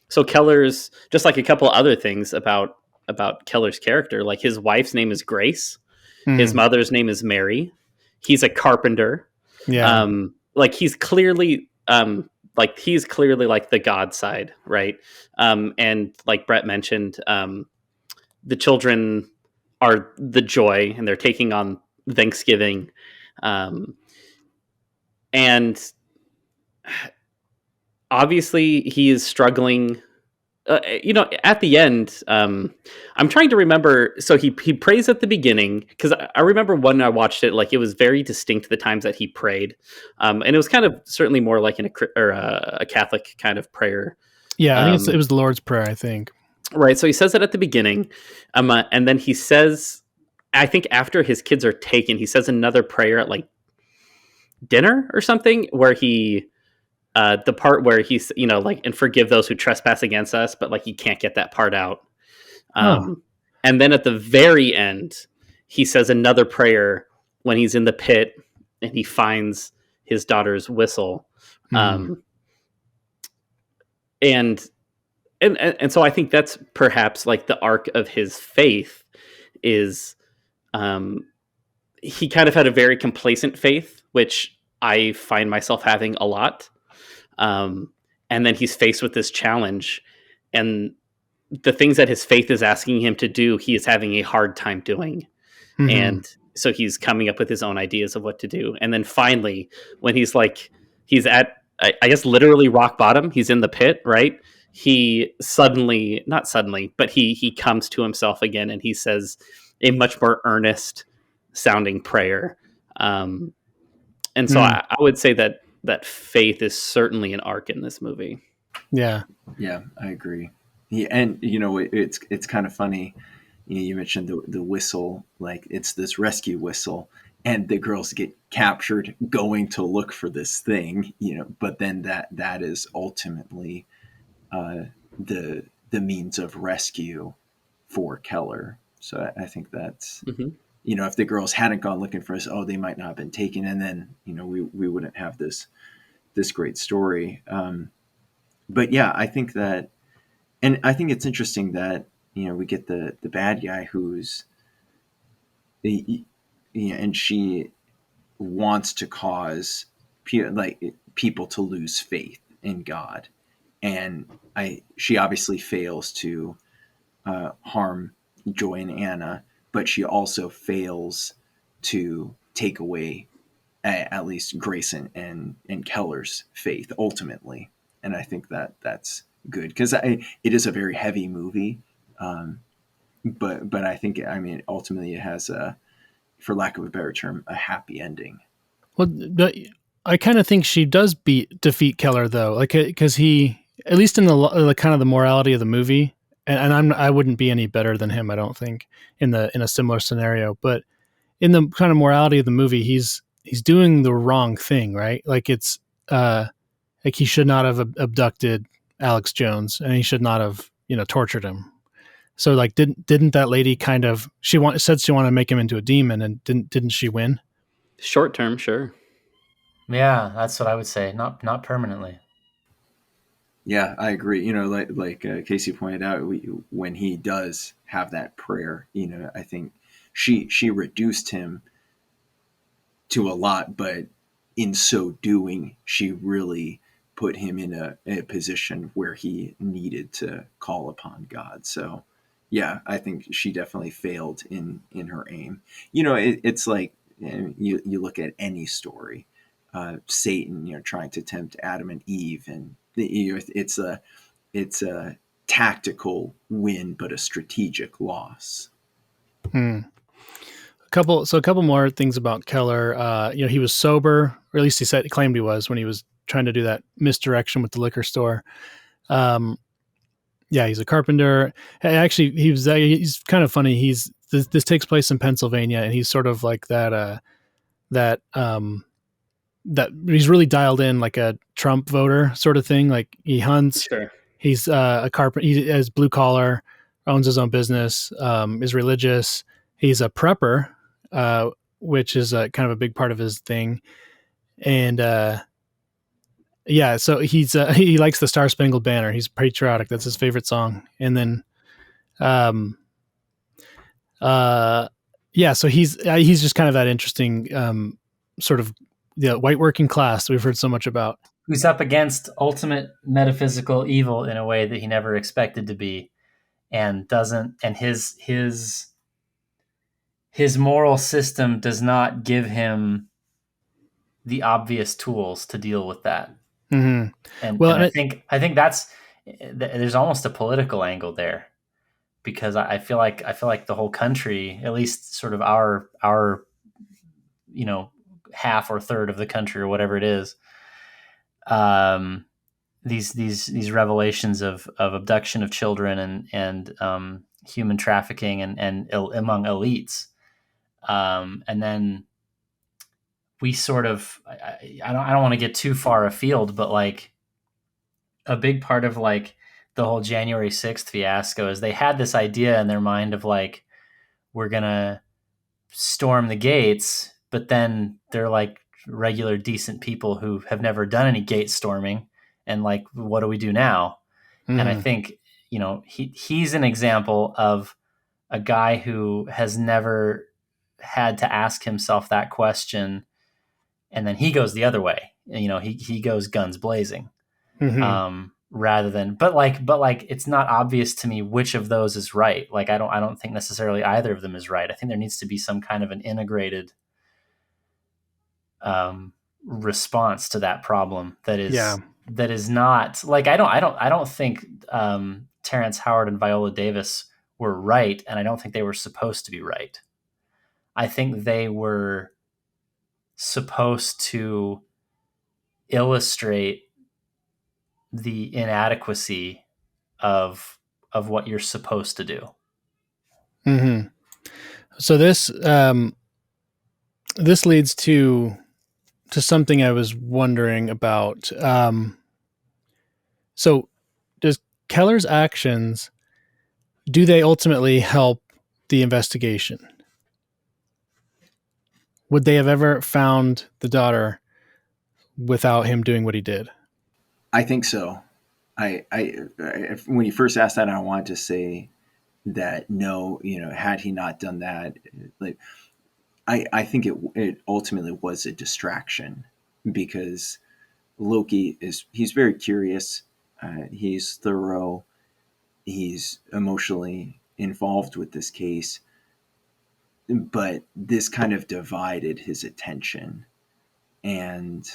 so Keller's, just like a couple other things about Keller's character, like his wife's name is Grace, his mother's name is Mary, he's a carpenter. Yeah. He's clearly like the God side, right? And like Brett mentioned, the children are the joy, and they're taking on Thanksgiving. And obviously he is struggling, at the end. I'm trying to remember. So he prays at the beginning, because I remember when I watched it, like it was very distinct the times that he prayed. And it was kind of certainly more like a Catholic kind of prayer. Yeah. I think it was the Lord's Prayer, I think. Right. So he says it at the beginning. And then he says, I think after his kids are taken, he says another prayer at like dinner or something, where he, the part where he's, and forgive those who trespass against us, but like, you can't get that part out. And then at the very end, he says another prayer when he's in the pit and he finds his daughter's whistle. And so I think that's perhaps like the arc of his faith is, he kind of had a very complacent faith, which I find myself having a lot. And then he's faced with this challenge, and the things that his faith is asking him to do, he is having a hard time doing. And so he's coming up with his own ideas of what to do. And then finally, when he's at, I guess, literally rock bottom, he's in the pit, right? He not suddenly, but he comes to himself again, and he says a much more earnest sounding prayer. And so I would say that faith is certainly an arc in this movie. Yeah. Yeah, I agree. Yeah, and it's kind of funny. You mentioned the whistle, like it's this rescue whistle, and the girls get captured going to look for this thing, but then that is ultimately uh, the means of rescue for Keller. So I think that's, Mm-hmm. if the girls hadn't gone looking for us, they might not have been taken, and then we wouldn't have this great story. But yeah, I think that, and I think it's interesting that we get the bad guy who's and she wants to cause people to lose faith in God, and she obviously fails to harm Joy and Anna, but she also fails to take away at least Grace and Keller's faith ultimately. And I think that's good because it is a very heavy movie, um, but I think, ultimately it has for lack of a better term, a happy ending. Well, I kind of think she does defeat Keller though, like because he, at least in the kind of the morality of the movie, and I wouldn't be any better than him, I don't think, in a similar scenario, but in the kind of morality of the movie, he's doing the wrong thing, right? Like it's like he should not have abducted Alex Jones, and he should not have tortured him. So like didn't that lady kind of said she wanted to make him into a demon, and didn't she win? Short term, sure. Yeah, that's what I would say. Not permanently. Yeah, I agree. Like Casey pointed out, when he does have that prayer, I think she reduced him to a lot, but in so doing, she really put him in a position where he needed to call upon God. So, yeah, I think she definitely failed in her aim. It's like, you look at any story, Satan, trying to tempt Adam and Eve, and it's a tactical win, but a strategic loss. Hmm. A couple more things about Keller. He was sober, or at least claimed he was when he was trying to do that misdirection with the liquor store. Um, yeah, he's a carpenter. Actually, he's kind of funny. This takes place in Pennsylvania, and he's sort of like that that he's really dialed in, like a Trump voter sort of thing. Like he hunts. Sure. He's a carpenter. He has blue collar, owns his own business, is religious. He's a prepper, which is kind of a big part of his thing. And yeah, so he likes the Star Spangled Banner. He's patriotic. That's his favorite song. And then, um, yeah, so he's just kind of that interesting sort of white working class we've heard so much about. Who's up against ultimate metaphysical evil in a way that he never expected to be, and doesn't, and his moral system does not give him the obvious tools to deal with that. Mm-hmm. And Well, and I think that's, there's almost a political angle there, because I feel like the whole country, at least sort of our half or third of the country or whatever it is, these revelations of abduction of children and human trafficking and among elites, and then we sort of, I don't want to get too far afield, but like a big part of like the whole January 6th fiasco is they had this idea in their mind of like, we're gonna storm the gates, but then they're like regular decent people who have never done any gate storming, and like, what do we do now? And I mm-hmm. think he's an example of a guy who has never had to ask himself that question, and then he goes the other way. He goes guns blazing, Mm-hmm. rather than, but like it's not obvious to me which of those is right. Like I don't think necessarily either of them is right. I think there needs to be some kind of an integrated response to that problem Yeah. that is not like, I don't think Terrence Howard and Viola Davis were right, and I don't think they were supposed to be right. I think they were supposed to illustrate the inadequacy of what you're supposed to do. Mm-hmm. So this this leads to something I was wondering about. So, does Keller's actions, do they ultimately help the investigation? Would they have ever found the daughter without him doing what he did? I think so. When you first asked that, I wanted to say that no, had he not done that, like I think it ultimately was a distraction, because Loki he's very curious, he's thorough, he's emotionally involved with this case, but this kind of divided his attention. And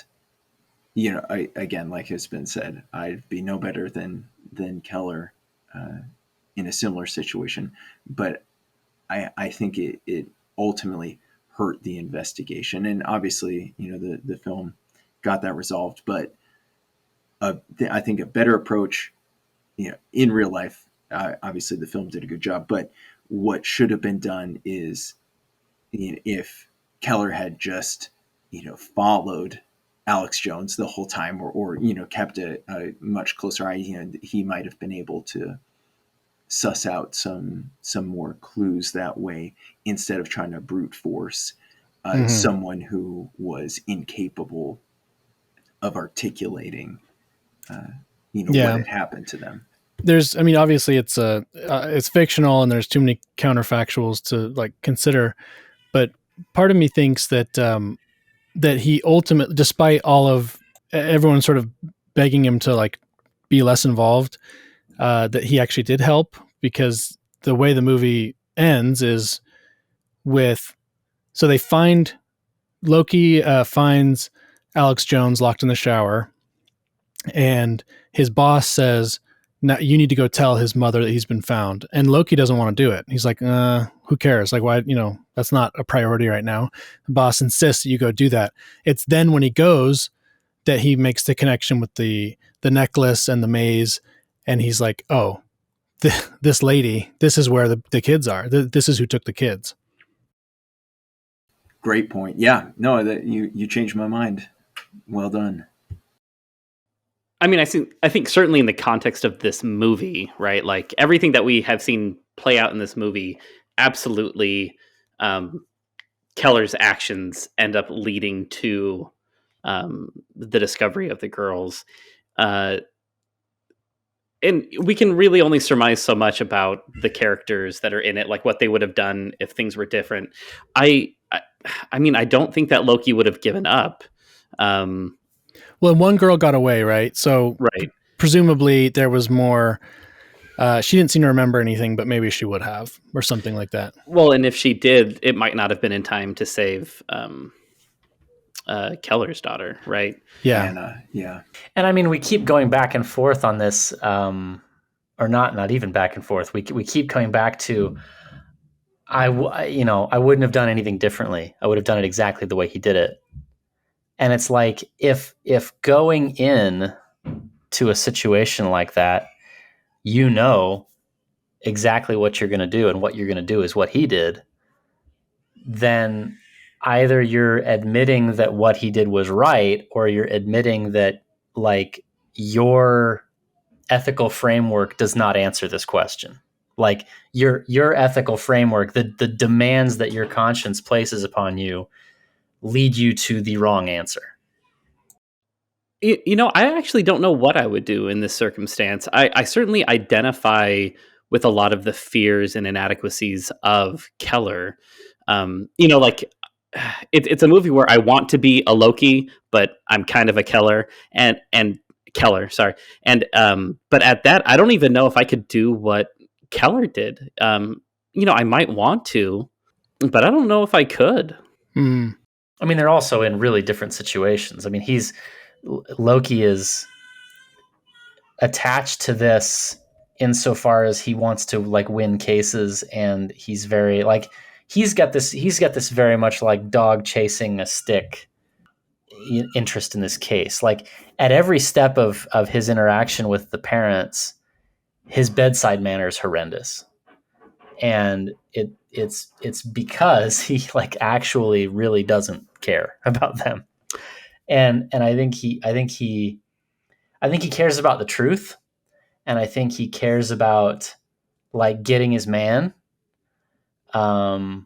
again, like has been said, I'd be no better than Keller uh, in a similar situation, but I think it ultimately hurt the investigation. And obviously, the film got that resolved. But I think a better approach, in real life, obviously the film did a good job. But what should have been done is, if Keller had just, followed Alex Jones the whole time, or kept a much closer eye, he might have been able to suss out some more clues that way, instead of trying to brute force someone who was incapable of articulating what had happened to them. There's, I mean, obviously it's fictional and there's too many counterfactuals to like consider, but part of me thinks that that he ultimately, despite all of everyone sort of begging him to like be less involved, that he actually did help, because the way the movie ends is with, so they find Loki finds Alex Jones locked in the shower, and his boss says, "Now you need to go tell his mother that he's been found." And Loki doesn't want to do it. He's like, "Who cares? Like, why? That's not a priority right now." The boss insists that you go do that. It's then when he goes that he makes the connection with the necklace and the maze, and he's like, "Oh, this lady. This is where the kids are. This is who took the kids." Great point. Yeah, no, that you changed my mind. Well done. I mean, I think certainly in the context of this movie, right? Like everything that we have seen play out in this movie, absolutely, Keller's actions end up leading to the discovery of the girls. And we can really only surmise so much about the characters that are in it, like what they would have done if things were different. I mean, I don't think that Loki would have given up. Well, one girl got away, right? So Right. Presumably there was more. She didn't seem to remember anything, but maybe she would have, or something like that. Well, and if she did, it might not have been in time to save Keller's daughter, right? Yeah. Anna, yeah. And I mean, we keep going back and forth on this, or not even back and forth. We keep coming back to, I wouldn't have done anything differently. I would have done it exactly the way he did it. And it's like, if going in to a situation like that, exactly what you're going to do, and what you're going to do is what he did, then either you're admitting that what he did was right, or you're admitting that like your ethical framework does not answer this question. Like your ethical framework, the demands that your conscience places upon you lead you to the wrong answer. I actually don't know what I would do in this circumstance. I certainly identify with a lot of the fears and inadequacies of Keller. Like it's a movie where I want to be a Loki, but I'm kind of a Keller and Keller, sorry. And but at that, I don't even know if I could do what Keller did. I might want to, but I don't know if I could. Mm. I mean, they're also in really different situations. I mean, Loki is attached to this insofar as he wants to like win cases, and he's very like he's got this very much like dog chasing a stick interest in this case. Like at every step of his interaction with the parents, his bedside manner is horrendous. and it's because he like actually really doesn't care about them. And I think he cares about the truth, and I think he cares about like getting his man. I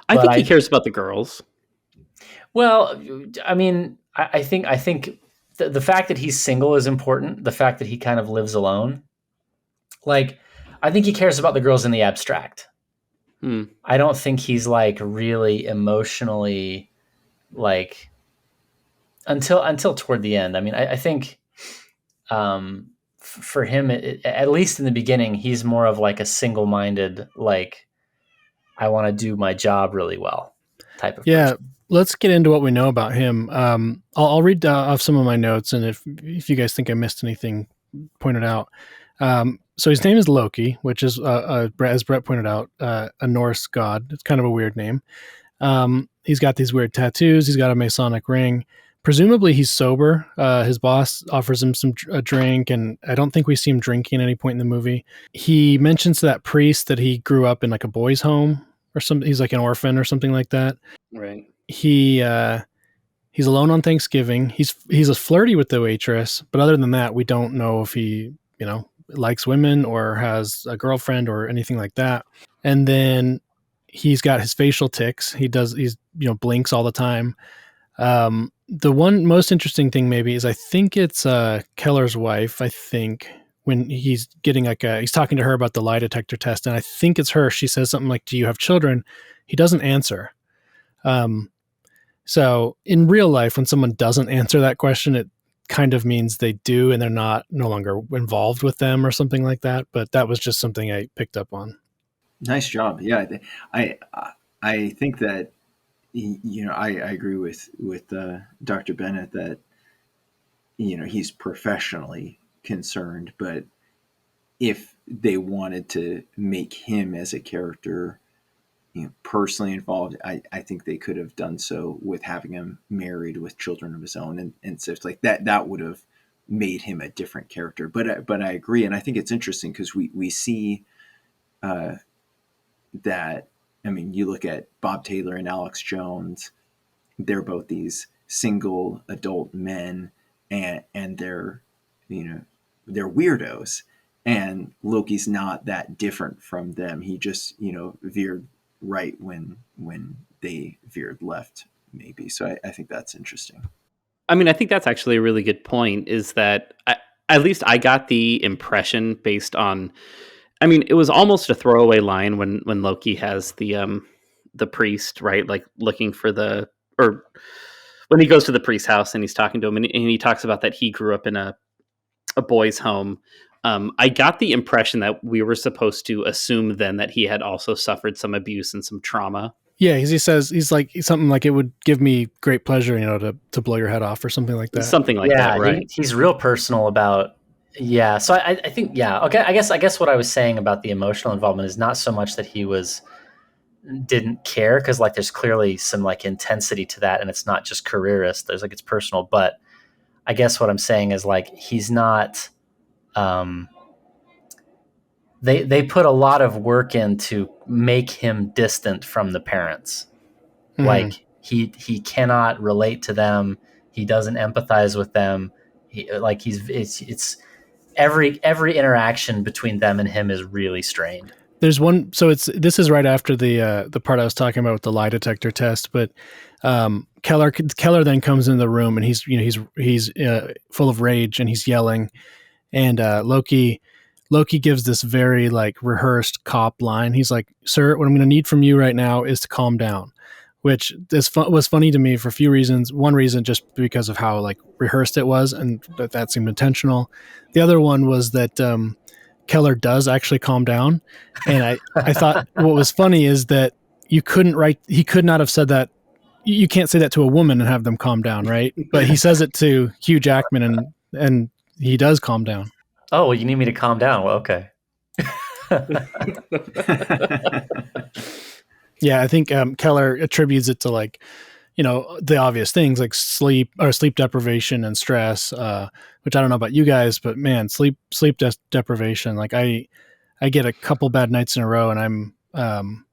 think he cares about the girls. Well, I mean, I think the fact that he's single is important. The fact that he kind of lives alone, like, I think he cares about the girls in the abstract. I don't think he's like really emotionally like until toward the end. I mean, I think for him, at least in the beginning, he's more of like a single-minded, like, I want to do my job really well type of person. Let's get into what we know about him. I'll read off some of my notes, and if you guys think I missed anything, point it out. So his name is Loki, which is, as Brett pointed out, a Norse god. It's kind of a weird name. He's got these weird tattoos. He's got a Masonic ring. Presumably he's sober. His boss offers him a drink, and I don't think we see him drinking at any point in the movie. He mentions to that priest that he grew up in like a boys' home or something. He's like an orphan or something like that. Right. He's alone on Thanksgiving. He's a flirty with the waitress, but other than that, we don't know if he, likes women or has a girlfriend or anything like that. And then he's got his facial tics. He's blinks all the time. The one most interesting thing maybe is I think it's Keller's wife. I think when he's getting he's talking to her about the lie detector test, and I think it's her. She says something like, "Do you have children?" He doesn't answer. So in real life, when someone doesn't answer that question, it kind of means they do, and they're no longer involved with them or something like that. But that was just something I picked up on. Nice job. Yeah, I think that I agree with Dr. Bennett that he's professionally concerned, but if they wanted to make him as a character personally involved, I think they could have done so with having him married with children of his own and stuff like that. That would have made him a different character. But I agree, and I think it's interesting because we see that. I mean, you look at Bob Taylor and Alex Jones; they're both these single adult men, and they're they're weirdos. And Loki's not that different from them. He just veered right when they veered left, maybe. So I think that's interesting. I mean, I think that's actually a really good point, is that at least I got the impression based on, I mean, it was almost a throwaway line when Loki has the priest, right? Like looking for or when he goes to the priest's house and he's talking to him and he talks about that he grew up in a boys' home. I got the impression that we were supposed to assume then that he had also suffered some abuse and some trauma. Yeah, he says he's like something like, it would give me great pleasure, to blow your head off or something like that. Something like that, right? He's real personal about. Yeah, so I think okay. I guess what I was saying about the emotional involvement is not so much that he didn't care, because like there's clearly some like intensity to that, and it's not just careerist. There's like it's personal, but I guess what I'm saying is like he's not. They put a lot of work in to make him distant from the parents. Mm-hmm. Like he cannot relate to them. He doesn't empathize with them. It's every interaction between them and him is really strained. There's one. So this is right after the part I was talking about with the lie detector test, but Keller then comes in the room and he's full of rage and he's yelling, and Loki gives this very like rehearsed cop line. He's like, "Sir, what I'm going to need from you right now is to calm down," which was funny to me for a few reasons. One reason just because of how like rehearsed it was, and that seemed intentional. The other one was that Keller does actually calm down, and I thought what was funny is that he could not have said that. You can't say that to a woman and have them calm down, right? But he says it to Hugh Jackman, and he does calm down. Oh, well, you need me to calm down. Well, okay. Yeah, I think Keller attributes it to like, the obvious things like sleep deprivation and stress, which I don't know about you guys, but man, sleep deprivation. Like I I get a couple bad nights in a row, and I'm I'm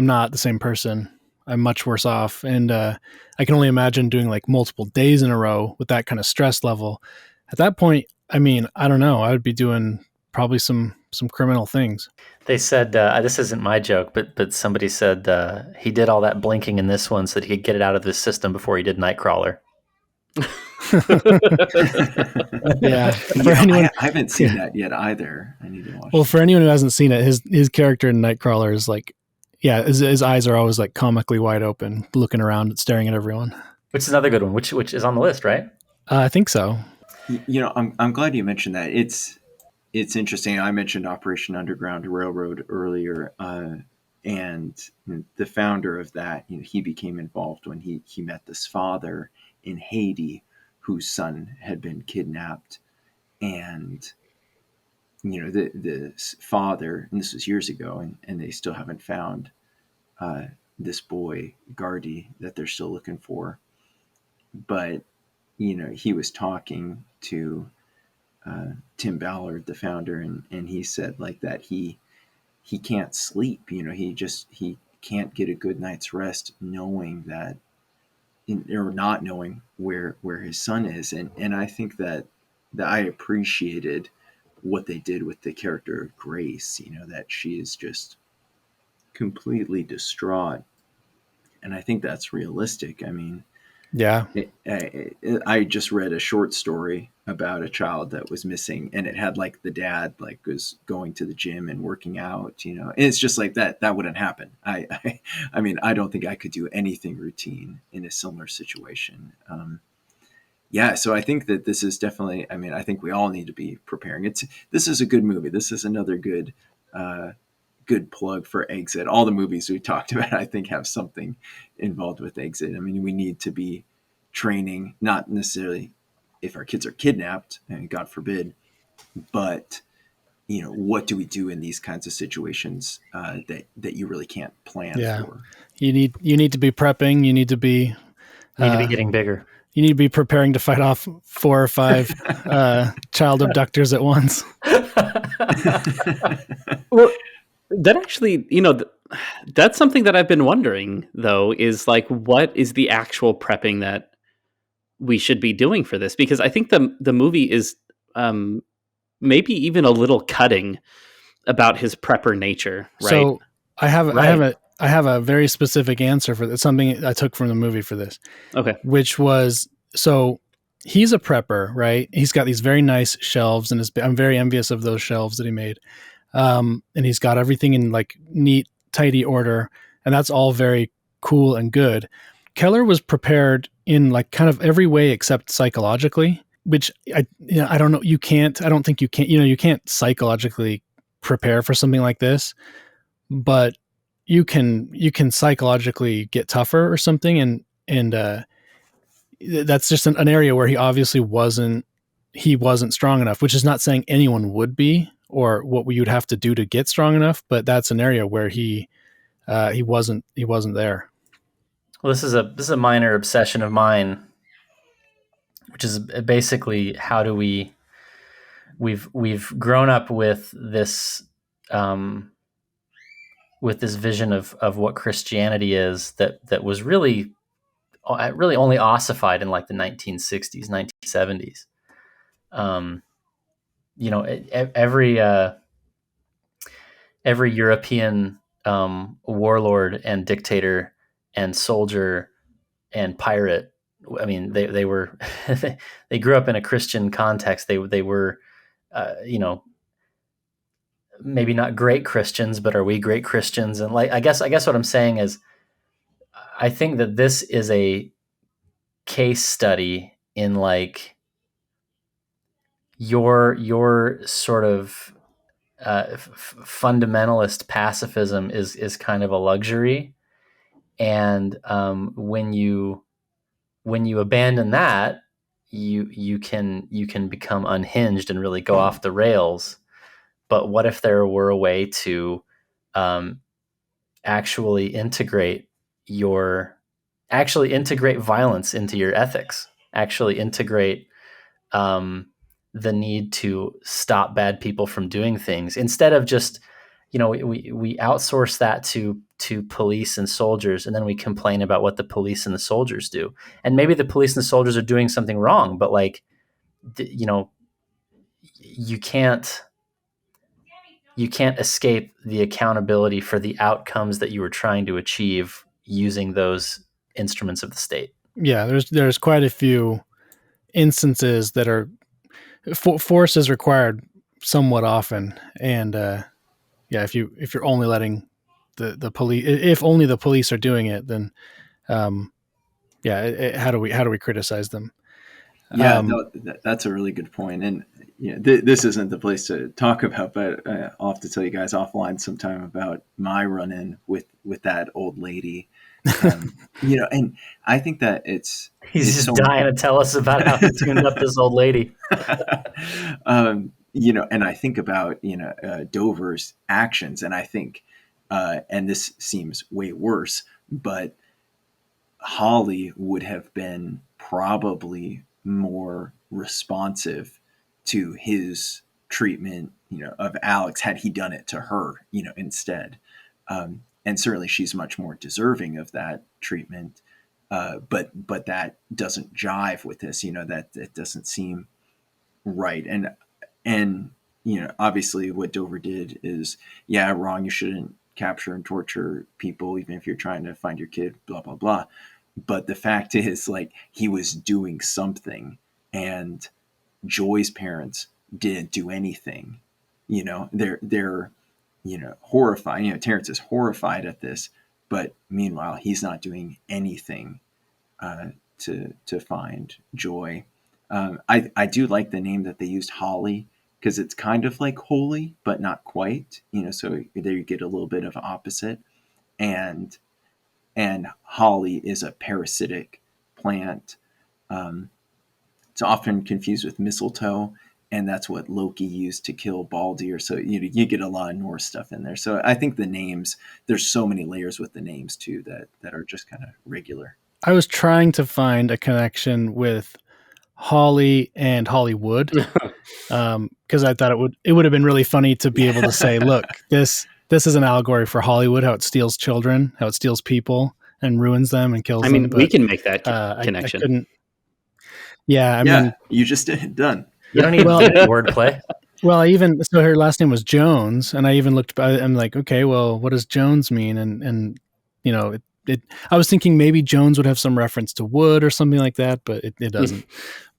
not the same person. I'm much worse off, and I can only imagine doing like multiple days in a row with that kind of stress level. At that point, I mean, I don't know. I would be doing probably some criminal things. They said this isn't my joke, but somebody said he did all that blinking in this one so that he could get it out of his system before he did Nightcrawler. Yeah, for Yeah, anyone, I haven't seen that yet either. I need to watch. well, it. for anyone who hasn't seen it, his character in Nightcrawler is like, yeah, his eyes are always like comically wide open, looking around, staring at everyone. Which is another good one, which is on the list, right? I think so. I'm glad you mentioned that. It's interesting. I mentioned Operation Underground Railroad earlier, and the founder of that, he became involved when he met this father in Haiti whose son had been kidnapped, and the father, and this was years ago, and they still haven't found this boy Gardy that they're still looking for, but he was talking to Tim Ballard, the founder, and he said like that he can't sleep. He can't get a good night's rest knowing that, or not knowing where his son is, and I think that I appreciated what they did with the character of Grace. That she is just completely distraught, and I think that's realistic. I mean, Yeah. I just read a short story about a child that was missing, and it had like the dad like was going to the gym and working out, and it's just like that wouldn't happen. I mean, I don't think I could do anything routine in a similar situation. Yeah, so I think that this is definitely. I mean, I think we all need to be preparing. This is a good movie. This is another good plug for Exit. All the movies we talked about, I think, have something involved with Exit. I mean, we need to be training, not necessarily if our kids are kidnapped, and God forbid, but what do we do in these kinds of situations that you really can't plan Yeah. for? You need to be prepping. You need to be Need to be getting bigger. you need to be preparing to fight off 4 or 5 child abductors at once. Well, that actually, that's something that I've been wondering, though, is like, what is the actual prepping that we should be doing for this? Because I think the movie is maybe even a little cutting about his prepper nature, right? So I have Right. I have a very specific answer for this. Something I took from the movie for this, Okay. which was, so he's a prepper, right? He's got these very nice shelves, and I'm very envious of those shelves that he made. And he's got everything in like neat, tidy order, and that's all very cool and good. Keller was prepared in like kind of every way except psychologically, which I don't know. I don't think you can, you can't psychologically prepare for something like this, but you can psychologically get tougher or something. And that's just an area where he wasn't strong enough, which is not saying anyone would be, or what you'd have to do to get strong enough, but that's an area where he wasn't there. Well, this is a minor obsession of mine, which is basically how do we've grown up with this vision of what Christianity is that was really only ossified in like the 1960s, 1970s. Every European warlord and dictator and soldier and pirate, I mean, they were they grew up in a Christian context. They were, maybe not great Christians, but are we great Christians? And like, I guess what I'm saying is, I think that this is a case study in like your sort of fundamentalist pacifism is kind of a luxury, and when you abandon that, you can become unhinged and really go off the rails. But what if there were a way to actually integrate violence into your ethics, actually integrate the need to stop bad people from doing things instead of just, we outsource that to police and soldiers, and then we complain about what the police and the soldiers do. And maybe the police and the soldiers are doing something wrong, but like, you can't escape the accountability for the outcomes that you were trying to achieve using those instruments of the state. Yeah, there's quite a few instances that are force is required somewhat often, and if you're only letting the police, if only the police are doing it, then how do we criticize them? Yeah, no, that's a really good point. And this isn't the place to talk about, but I'll have to tell you guys offline sometime about my run-in with that old lady. And I think that it's just dying to tell us about how he tuned up this old lady. And I think about Dover's actions, and I think, and this seems way worse, but Holly would have been probably more responsive to his treatment, of Alex had he done it to her, instead. And certainly she's much more deserving of that treatment. But that doesn't jive with this, that it doesn't seem right. And obviously what Dover did is, wrong. You shouldn't capture and torture people, even if you're trying to find your kid, blah, blah, blah. But the fact is, like, he was doing something, and Joy's parents didn't do anything. They're horrified. Terrence is horrified at this, but meanwhile, he's not doing anything to find Joy. I do like the name that they used, Holly, because it's kind of like holy, but not quite. So there you get a little bit of opposite. And holly is a parasitic plant. It's often confused with mistletoe, and that's what Loki used to kill Baldur. So you get a lot of Norse stuff in there. So I think the names, there's so many layers with the names too that are just kind of regular. I was trying to find a connection with Holly and Hollywood, because I thought it would have been really funny to be able to say, look, this is an allegory for Hollywood, how it steals children, how it steals people and ruins them and kills them. I mean, we can make that connection. I couldn't. Yeah, I mean, you just did it. Done. You don't need wordplay. Well, so her last name was Jones, and I even looked. I'm like, okay, well, what does Jones mean? And I was thinking maybe Jones would have some reference to wood or something like that, but it doesn't.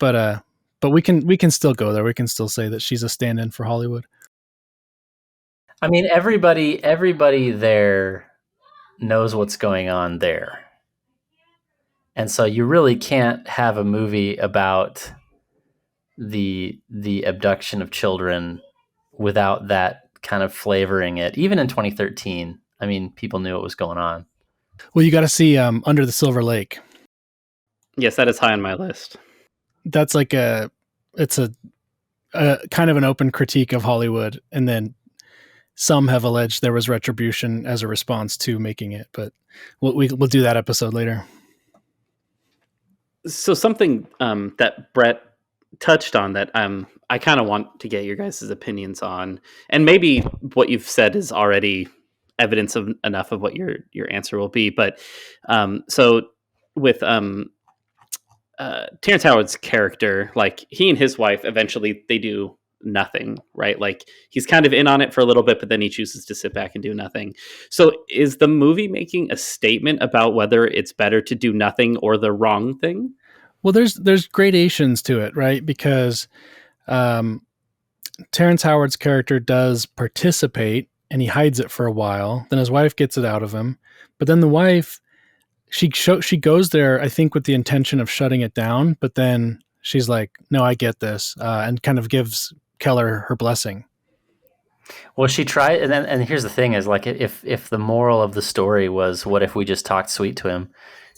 But we can still go there. We can still say that she's a stand-in for Hollywood. I mean, everybody there knows what's going on there. And so you really can't have a movie about the abduction of children without that kind of flavoring it. Even in 2013, I mean, people knew what was going on. Well, you got to see Under the Silver Lake. Yes, that is high on my list. That's like it's a kind of an open critique of Hollywood, and then some have alleged there was retribution as a response to making it, but we'll do that episode later. So something that Brett touched on that I kind of want to get your guys' opinions on, and maybe what you've said is already evidence of enough of what your answer will be. But so with Terrence Howard's character, like he and his wife, eventually they do nothing, right? Like he's kind of in on it for a little bit, but then he chooses to sit back and do nothing. So is the movie making a statement about whether it's better to do nothing or the wrong thing? Well, there's gradations to it, right? Because Terrence Howard's character does participate, and he hides it for a while. Then his wife gets it out of him, but then the wife, she goes there, I think, with the intention of shutting it down, but then she's like, "No, I get this," and kind of gives Keller her blessing. Well, she tried, and here's the thing: is like if the moral of the story was, what if we just talked sweet to him?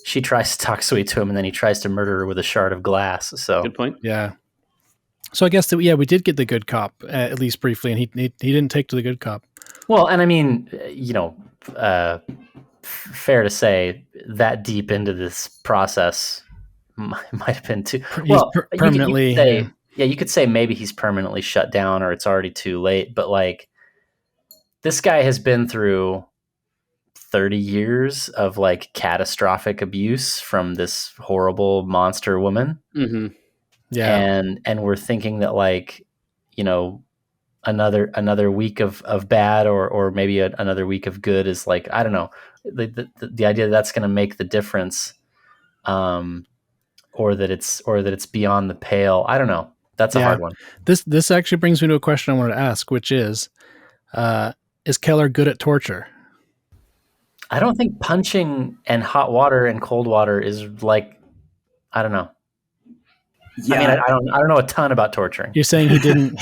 She tries to talk sweet to him, and then he tries to murder her with a shard of glass. So good point. Yeah. So I guess that we did get the good cop at least briefly, and he didn't take to the good cop. Well, and I mean, fair to say that deep into this process might have been too Permanently. yeah, you could say maybe he's permanently shut down or it's already too late, but like this guy has been through 30 years of like catastrophic abuse from this horrible monster woman. Mm-hmm. Yeah. And we're thinking that like, you know, another week of bad or maybe another week of good is like, I don't know, the idea that that's going to make the difference, or that it's beyond the pale. I don't know. That's a hard one. This actually brings me to a question I wanted to ask, which is Keller good at torture? I don't think punching and hot water and cold water is like, I don't know. Yeah. I mean, I don't know a ton about torturing. You're saying he didn't.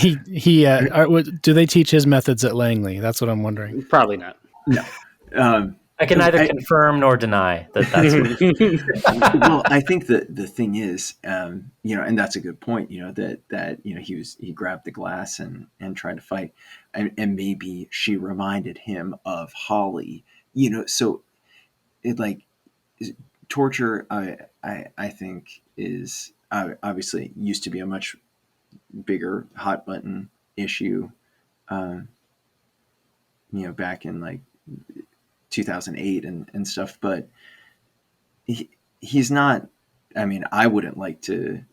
Do they teach his methods at Langley? That's what I'm wondering. Probably not. No. I can neither confirm nor deny that that's what. Well, I think that the thing is, you know, and that's a good point, you know, that you know, he grabbed the glass and tried to fight, and maybe she reminded him of Holly, you know, so it like torture, I think is obviously used to be a much bigger hot button issue, you know, back in like 2008 and stuff, but he's not, I mean, I wouldn't like to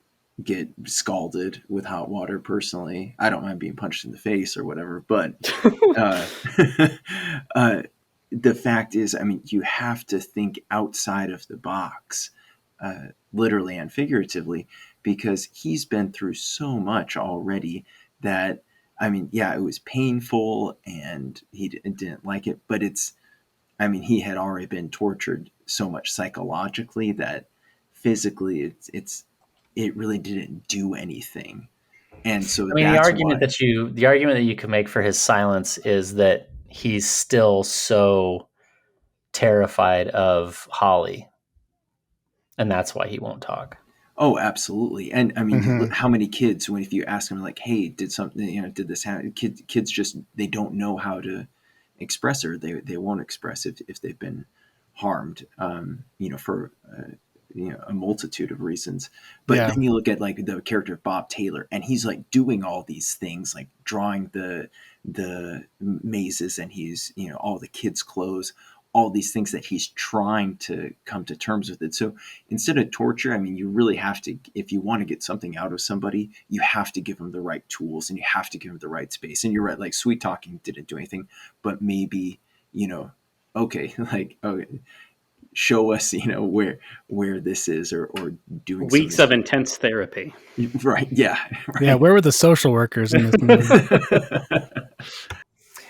get scalded with hot water personally. I don't mind being punched in the face or whatever, but the fact is, I mean, you have to think outside of the box, literally and figuratively, because he's been through so much already that, I mean, yeah, it was painful and he didn't like it, but I mean, he had already been tortured so much psychologically that physically it really didn't do anything. And so I mean, the argument that you could make for his silence is that he's still so terrified of Holly, and that's why he won't talk. Oh, absolutely. And I mean, how many kids, if you ask them like, hey, did something, you know, did this happen? Kids just, they don't know how to express, or they won't express it if they've been harmed, you know, for, you know, a multitude of reasons. But then you look at like the character of Bob Taylor, and he's like doing all these things, like drawing the mazes, and he's, you know, all the kids' clothes, all these things that he's trying to come to terms with it. So instead of torture, I mean, you really have to, if you want to get something out of somebody, you have to give them the right tools and you have to give them the right space. And you're right, like sweet talking didn't do anything, but maybe, you know, okay, like, okay, show us, you know, where this is, or doing weeks of intense therapy. Right. Yeah. Right. Yeah. Where were the social workers in this movie?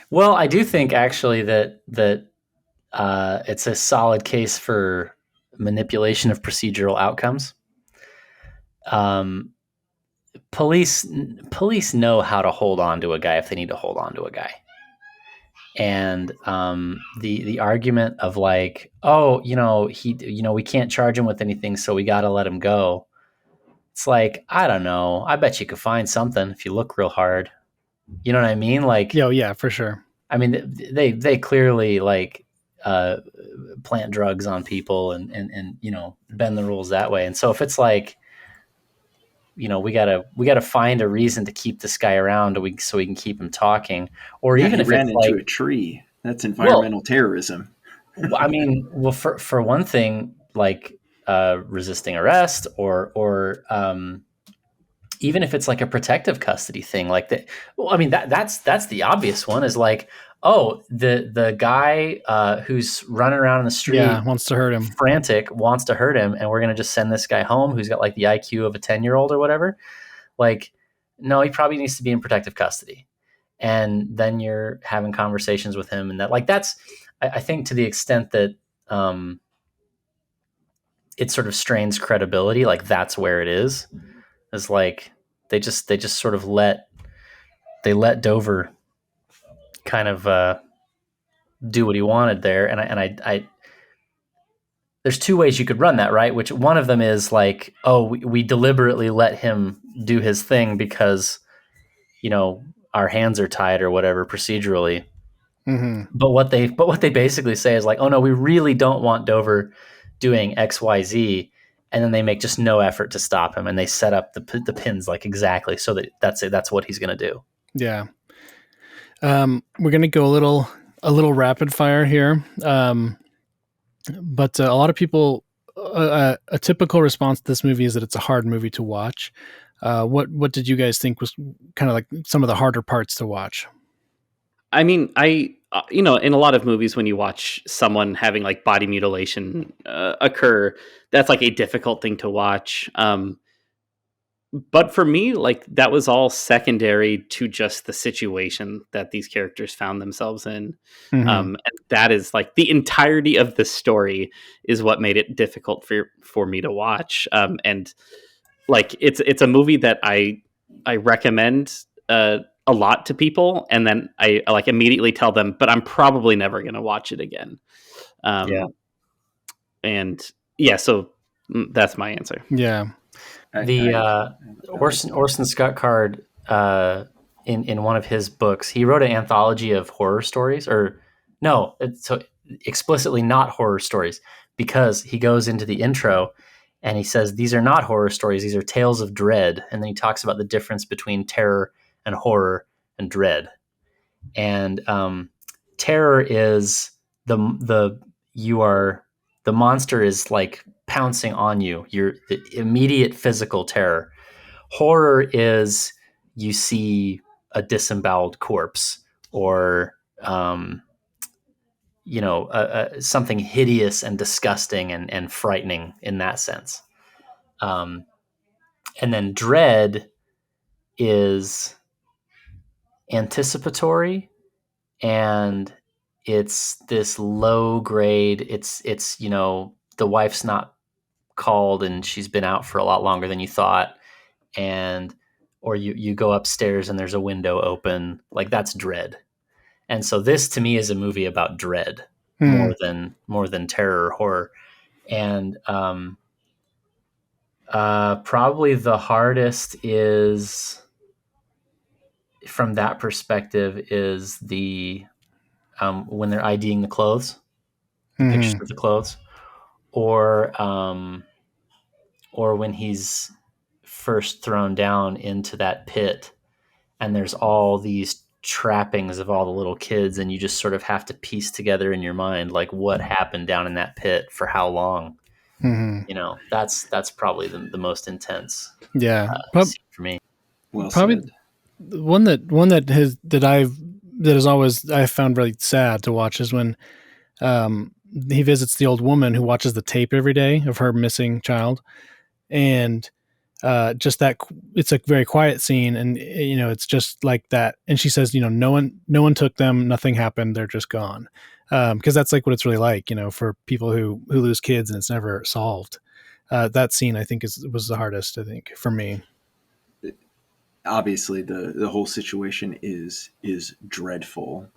Well, I do think actually that it's a solid case for manipulation of procedural outcomes. Police know how to hold on to a guy if they need to hold on to a guy. And the argument of like, oh, you know, we can't charge him with anything, so we got to let him go. It's like, I don't know. I bet you could find something if you look real hard. You know what I mean? Like, yeah, for sure. I mean, they clearly like plant drugs on people and you know, bend the rules that way. And so if it's like, you know, we gotta find a reason to keep this guy around so we can keep him talking, or even if ran it's into like a tree, that's environmental terrorism. I mean, well, for one thing, like resisting arrest, or even if it's like a protective custody thing, like that. Well, I mean, that's the obvious one, is like, oh, the guy who's running around in the street wants to hurt him, wants to hurt him, and we're gonna just send this guy home who's got like the IQ of a 10-year-old or whatever. Like, no, he probably needs to be in protective custody. And then you're having conversations with him, and that, like, that's, I think, to the extent that it sort of strains credibility, like that's where it is like they just sort of let Dover kind of do what he wanted there. And I there's two ways you could run that, right? Which one of them is like, oh, we deliberately let him do his thing because, you know, our hands are tied or whatever procedurally. Mm-hmm. But what they basically say is like, oh no, we really don't want Dover doing XYZ. and then they make just no effort to stop him, and they set up the pins like exactly so that that's what he's going to do. Yeah. We're going to go a little rapid fire here. But a lot of people, a typical response to this movie is that it's a hard movie to watch. What did you guys think was kind of like some of the harder parts to watch? I mean, in a lot of movies, when you watch someone having like body mutilation occur, that's like a difficult thing to watch. But for me, like that was all secondary to just the situation that these characters found themselves in. Mm-hmm. And that is like the entirety of the story is what made it difficult for me to watch. And like it's a movie that I recommend a lot to people, and then I like immediately tell them, but I'm probably never going to watch it again. And yeah, so that's my answer. Yeah. Orson Scott Card, in one of his books, he wrote an anthology of horror stories, or no, so explicitly not horror stories, because he goes into the intro and he says, these are not horror stories, these are tales of dread. And then he talks about the difference between terror and horror and dread. And terror is the monster is like pouncing on you. You're the immediate physical terror. Horror is you see a disemboweled corpse, or something hideous and disgusting and frightening in that sense. And then dread is anticipatory, and it's this low grade. It's the wife's not called and she's been out for a lot longer than you thought, or you go upstairs and there's a window open. Like that's dread. And so this to me is a movie about dread more than terror or horror. And probably the hardest is, from that perspective, is the when they're IDing the clothes, pictures of the clothes, or when he's first thrown down into that pit and there's all these trappings of all the little kids, and you just sort of have to piece together in your mind like what happened down in that pit for how long. That's probably the most intense scene for me. Well probably said. one that is always I found really sad to watch is when he visits the old woman who watches the tape every day of her missing child, and just that it's a very quiet scene, and it's just like that, and she says, no one took them, nothing happened, they're just gone, because that's like what it's really like, for people who lose kids and it's never solved. That scene I think was the hardest, I think, for me. Obviously the whole situation is dreadful.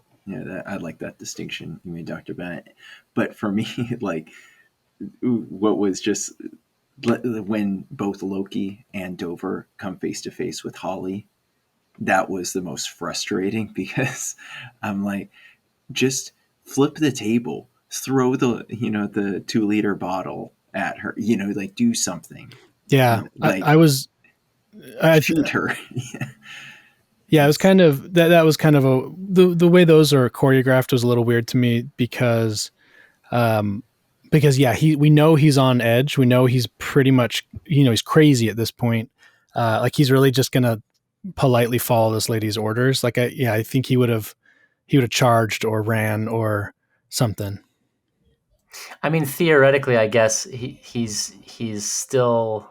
I like that distinction you made, Dr. Bennett. But for me, like what was just when both Loki and Dover come face to face with Holly, that was the most frustrating, because I'm like, just flip the table, throw the 2-liter bottle at her, like do something. Yeah. Like I shoot her. Yeah, it was kind of that was kind of the way those are choreographed was a little weird to me, because we know he's on edge. We know he's pretty much, he's crazy at this point. Like he's really just gonna politely follow this lady's orders. Like I think he would have charged or ran or something. I mean, theoretically, I guess he still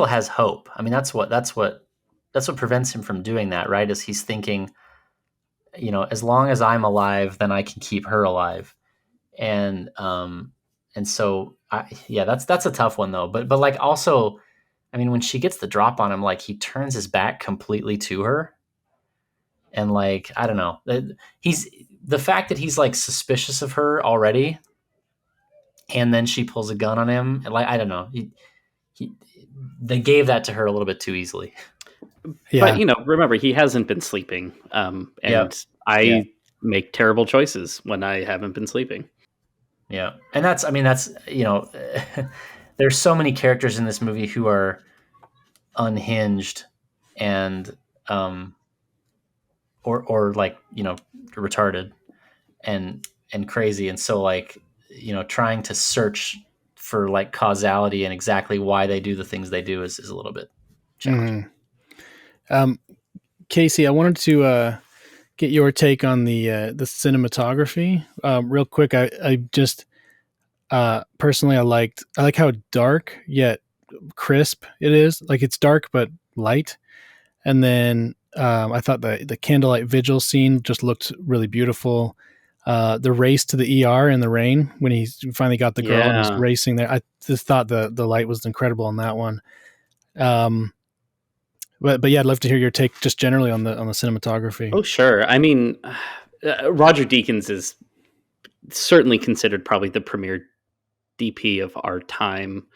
has hope. I mean, that's what prevents him from doing that, right? Is he's thinking, as long as I'm alive, then I can keep her alive. And so that's a tough one though. But like also, I mean, when she gets the drop on him, like he turns his back completely to her. And like, I don't know, the fact that he's like suspicious of her already, and then she pulls a gun on him. And like, I don't know, they gave that to her a little bit too easily. Yeah. But remember, he hasn't been sleeping. I make terrible choices when I haven't been sleeping. Yeah. And that's, I mean, that's, there's so many characters in this movie who are unhinged and, or like, retarded and crazy. And so like, trying to search for like causality and exactly why they do the things they do is a little bit challenging. Mm-hmm. Casey, I wanted to get your take on the cinematography real quick. I just personally I like how dark yet crisp it is. Like it's dark but light. And then I thought the candlelight vigil scene just looked really beautiful. The race to the ER in the rain when he finally got the girl and was Yeah. racing there. I just thought the light was incredible on that one. But yeah, I'd love to hear your take just generally on the cinematography. Oh, sure. I mean, Roger Deakins is certainly considered probably the premier DP of our time.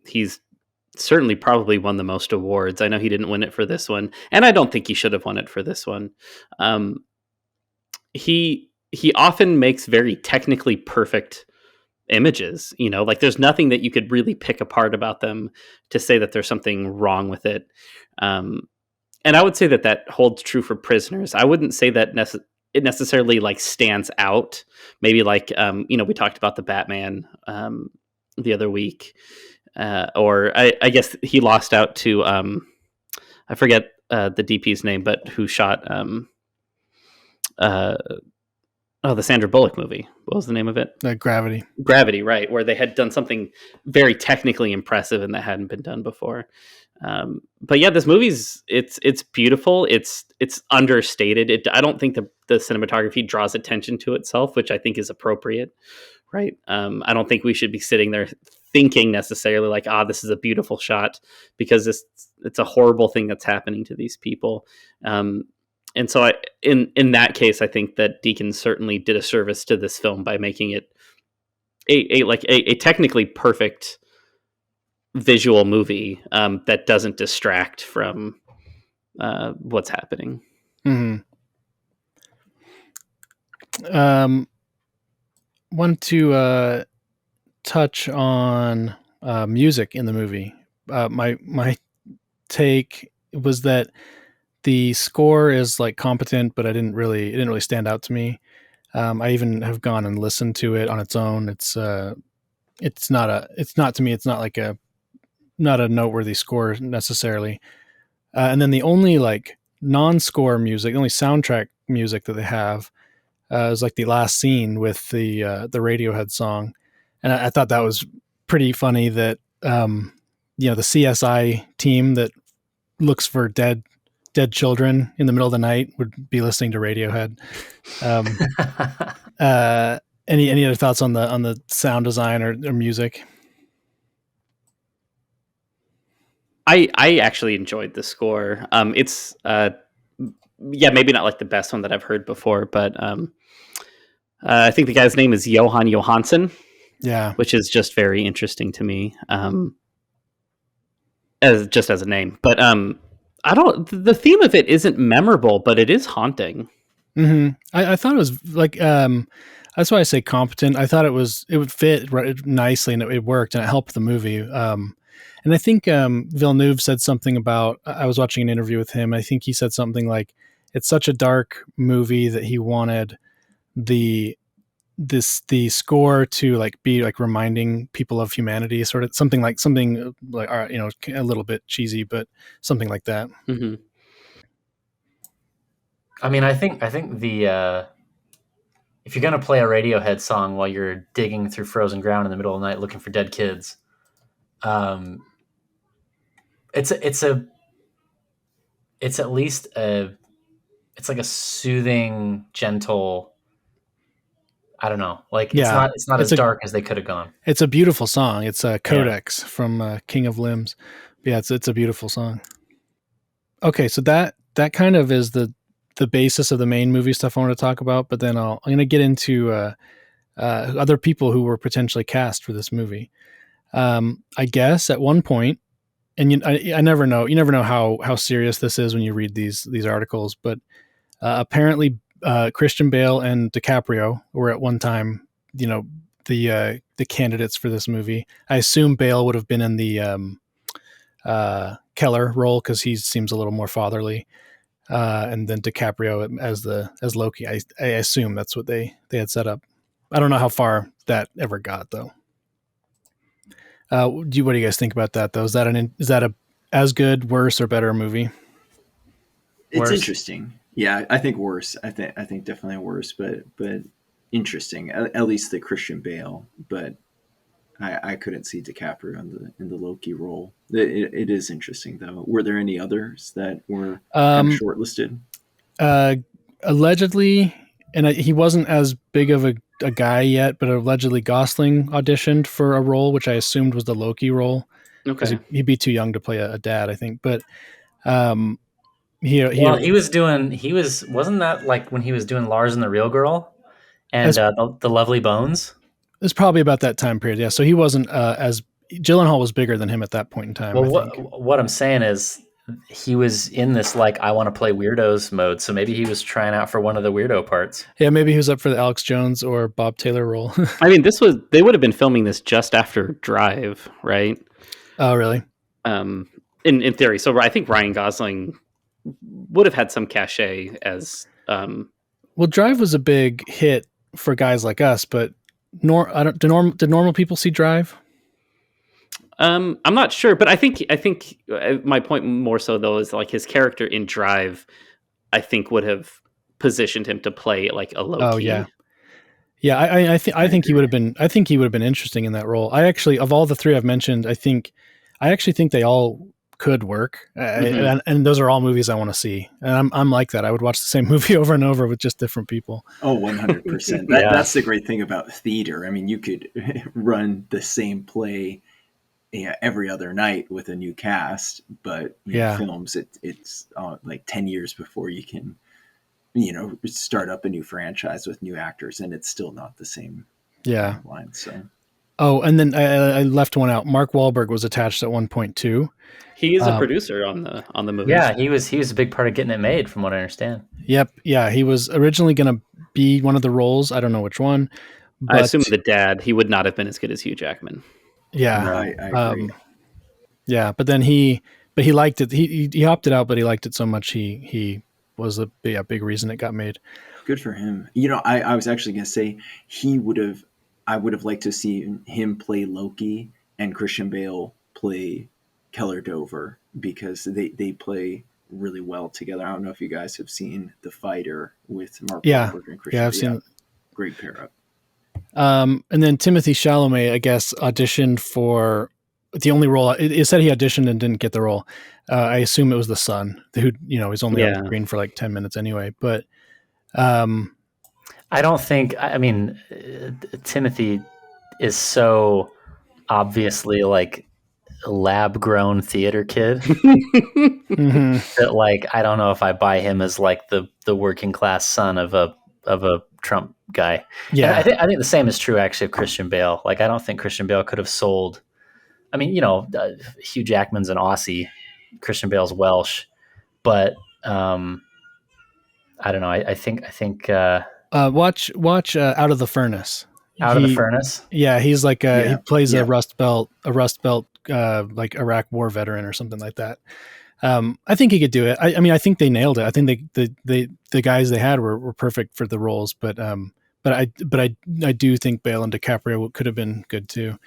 He's certainly probably won the most awards. I know he didn't win it for this one, and I don't think he should have won it for this one. He often makes very technically perfect images. Like there's nothing that you could really pick apart about them to say that there's something wrong with it. And I would say that holds true for Prisoners. I wouldn't say that it necessarily like stands out. Maybe like we talked about the Batman the other week, or I guess he lost out to I forget the DP's name, but who shot the Sandra Bullock movie. What was the name of it? Gravity. Gravity, right, where they had done something very technically impressive and that hadn't been done before. But yeah, this movie's it's beautiful. It's understated. I don't think the cinematography draws attention to itself, which I think is appropriate, right? I don't think we should be sitting there thinking necessarily like, this is a beautiful shot, because it's a horrible thing that's happening to these people. And so in that case, I think that Deakins certainly did a service to this film by making it a technically perfect visual movie that doesn't distract from what's happening. Mm-hmm. Want to touch on music in the movie. My take was that the score is like competent, but it didn't really stand out to me. I even have gone and listened to it on its own. It's not to me. It's not like not a noteworthy score necessarily. And then the only like non-score music, the only soundtrack music that they have is like the last scene with the Radiohead song, and I thought that was pretty funny that the CSI team that looks for dead children in the middle of the night would be listening to Radiohead. Any other thoughts on the sound design or music? I actually enjoyed the score. It's maybe not like the best one that I've heard before, but I think the guy's name is Johan Johansson. Yeah, which is just very interesting to me, as a name. But I don't. The theme of it isn't memorable, but it is haunting. Mm-hmm. I thought it was like that's why I say competent. I thought it would fit nicely and it worked and it helped the movie. And I think Villeneuve said something about. I was watching an interview with him. I think he said something like, "It's such a dark movie that he wanted the score to like be like reminding people of humanity, sort of something like a little bit cheesy, but something like that." Mm-hmm. I mean, I think the if you're gonna play a Radiohead song while you're digging through frozen ground in the middle of the night looking for dead kids, it's at least it's like a soothing, gentle. I don't know. Like it's not as dark as they could have gone. It's a beautiful song. It's Codex from King of Limbs. But yeah, it's a beautiful song. Okay, so that kind of is the basis of the main movie stuff I want to talk about. But then I'm going to get into other people who were potentially cast for this movie. I guess at one point, and I never know. You never know how serious this is when you read these articles. But apparently, Christian Bale and DiCaprio were at one time the candidates for this movie. I assume Bale would have been in the Keller role because he seems a little more fatherly, and then DiCaprio as Loki. I assume that's what they had set up. I don't know how far that ever got though. What do you guys think about that though? Is that a as good, worse, or better movie? It's Worse. interesting. Yeah, I think worse. I think definitely worse, but interesting. At least the Christian Bale, but I couldn't see DiCaprio in the Loki role. It is interesting though. Were there any others that were kind of shortlisted? Allegedly, and he wasn't as big of a guy yet, but allegedly Gosling auditioned for a role, which I assumed was the Loki role because Okay. he'd be too young to play a dad, I think. But He wasn't that like when he was doing Lars and the Real Girl and the Lovely Bones? It's probably about that time period, yeah. So he wasn't as Gyllenhaal was bigger than him at that point in time. Well, I think. what I'm saying is he was in this like I want to play weirdos mode, so maybe he was trying out for one of the weirdo parts. Yeah, maybe he was up for the Alex Jones or Bob Taylor role. I mean, they would have been filming this just after Drive, right? Oh, really? In theory. So I think Ryan Gosling would have had some cachet as. Well, Drive was a big hit for guys like us, but did normal people see Drive? I'm not sure, but I think my point more so though is like his character in Drive, I think would have positioned him to play like a Loki. Oh yeah, yeah. I think he would have been. I think he would have been interesting in that role. I actually, of all the three I've mentioned, I actually think they all could work, and those are all movies I want to see. And I'm like that. I would watch the same movie over and over with just different people. Oh, 100%. That's the great thing about theater. I mean, you could run the same play every other night with a new cast, but films, it's like 10 years before you can, start up a new franchise with new actors, and it's still not the same line. So. Oh, and then I left one out. Mark Wahlberg was attached at one point too. He is a producer on the movie. Yeah, he was a big part of getting it made, from what I understand. Yep. Yeah, he was originally going to be one of the roles. I don't know which one. But I assume the dad. He would not have been as good as Hugh Jackman. Yeah, no, I agree. Yeah, but then he liked it. He opted out, but he liked it so much he was a big reason it got made. Good for him. I was actually going to say I would have liked to see him play Loki and Christian Bale play Keller Dover, because they play really well together. I don't know if you guys have seen The Fighter with Mark Wahlberg and Christian Bale. I've seen it. Great pair up. And then Timothée Chalamet, I guess, auditioned for the only role. It said he auditioned and didn't get the role. I assume it was the son, who he's only on the screen for like 10 minutes anyway. But I don't think. I mean, Timothy is so obviously like a lab-grown theater kid that like I don't know if I buy him as like the working class son of a Trump guy. Yeah, I think the same is true actually of Christian Bale. Like I don't think Christian Bale could have sold. I mean, Hugh Jackman's an Aussie, Christian Bale's Welsh, but I don't know. I think watch Out of the Furnace. Out of the Furnace. Yeah, he's like he plays a Rust Belt like Iraq War veteran or something like that. I think he could do it. I mean, I think they nailed it. I think the guys they had were perfect for the roles, but I do think Bale and DiCaprio could have been good too.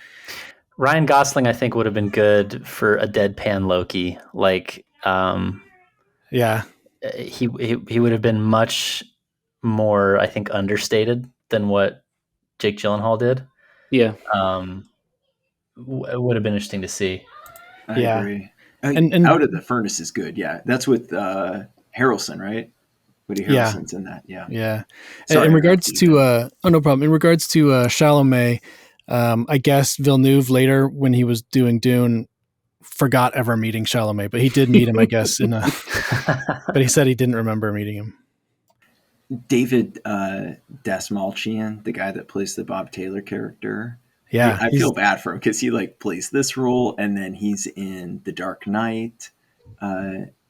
Ryan Gosling, I think, would have been good for a deadpan Loki. Like, he would have been much more, I think, understated than what Jake Gyllenhaal did. Yeah. It would have been interesting to see. I agree. And Out of the Furnace is good. Yeah, that's with Harrelson, right? Woody Harrelson's in that. Yeah. Yeah. Sorry, in regards to no problem. In regards to Chalamet, I guess Villeneuve later, when he was doing Dune, forgot ever meeting Chalamet, but he did meet him, I guess, but he said he didn't remember meeting him. David Dastmalchian, the guy that plays the Bob Taylor character. Yeah, I feel bad for him because he like plays this role, and then he's in The Dark Knight.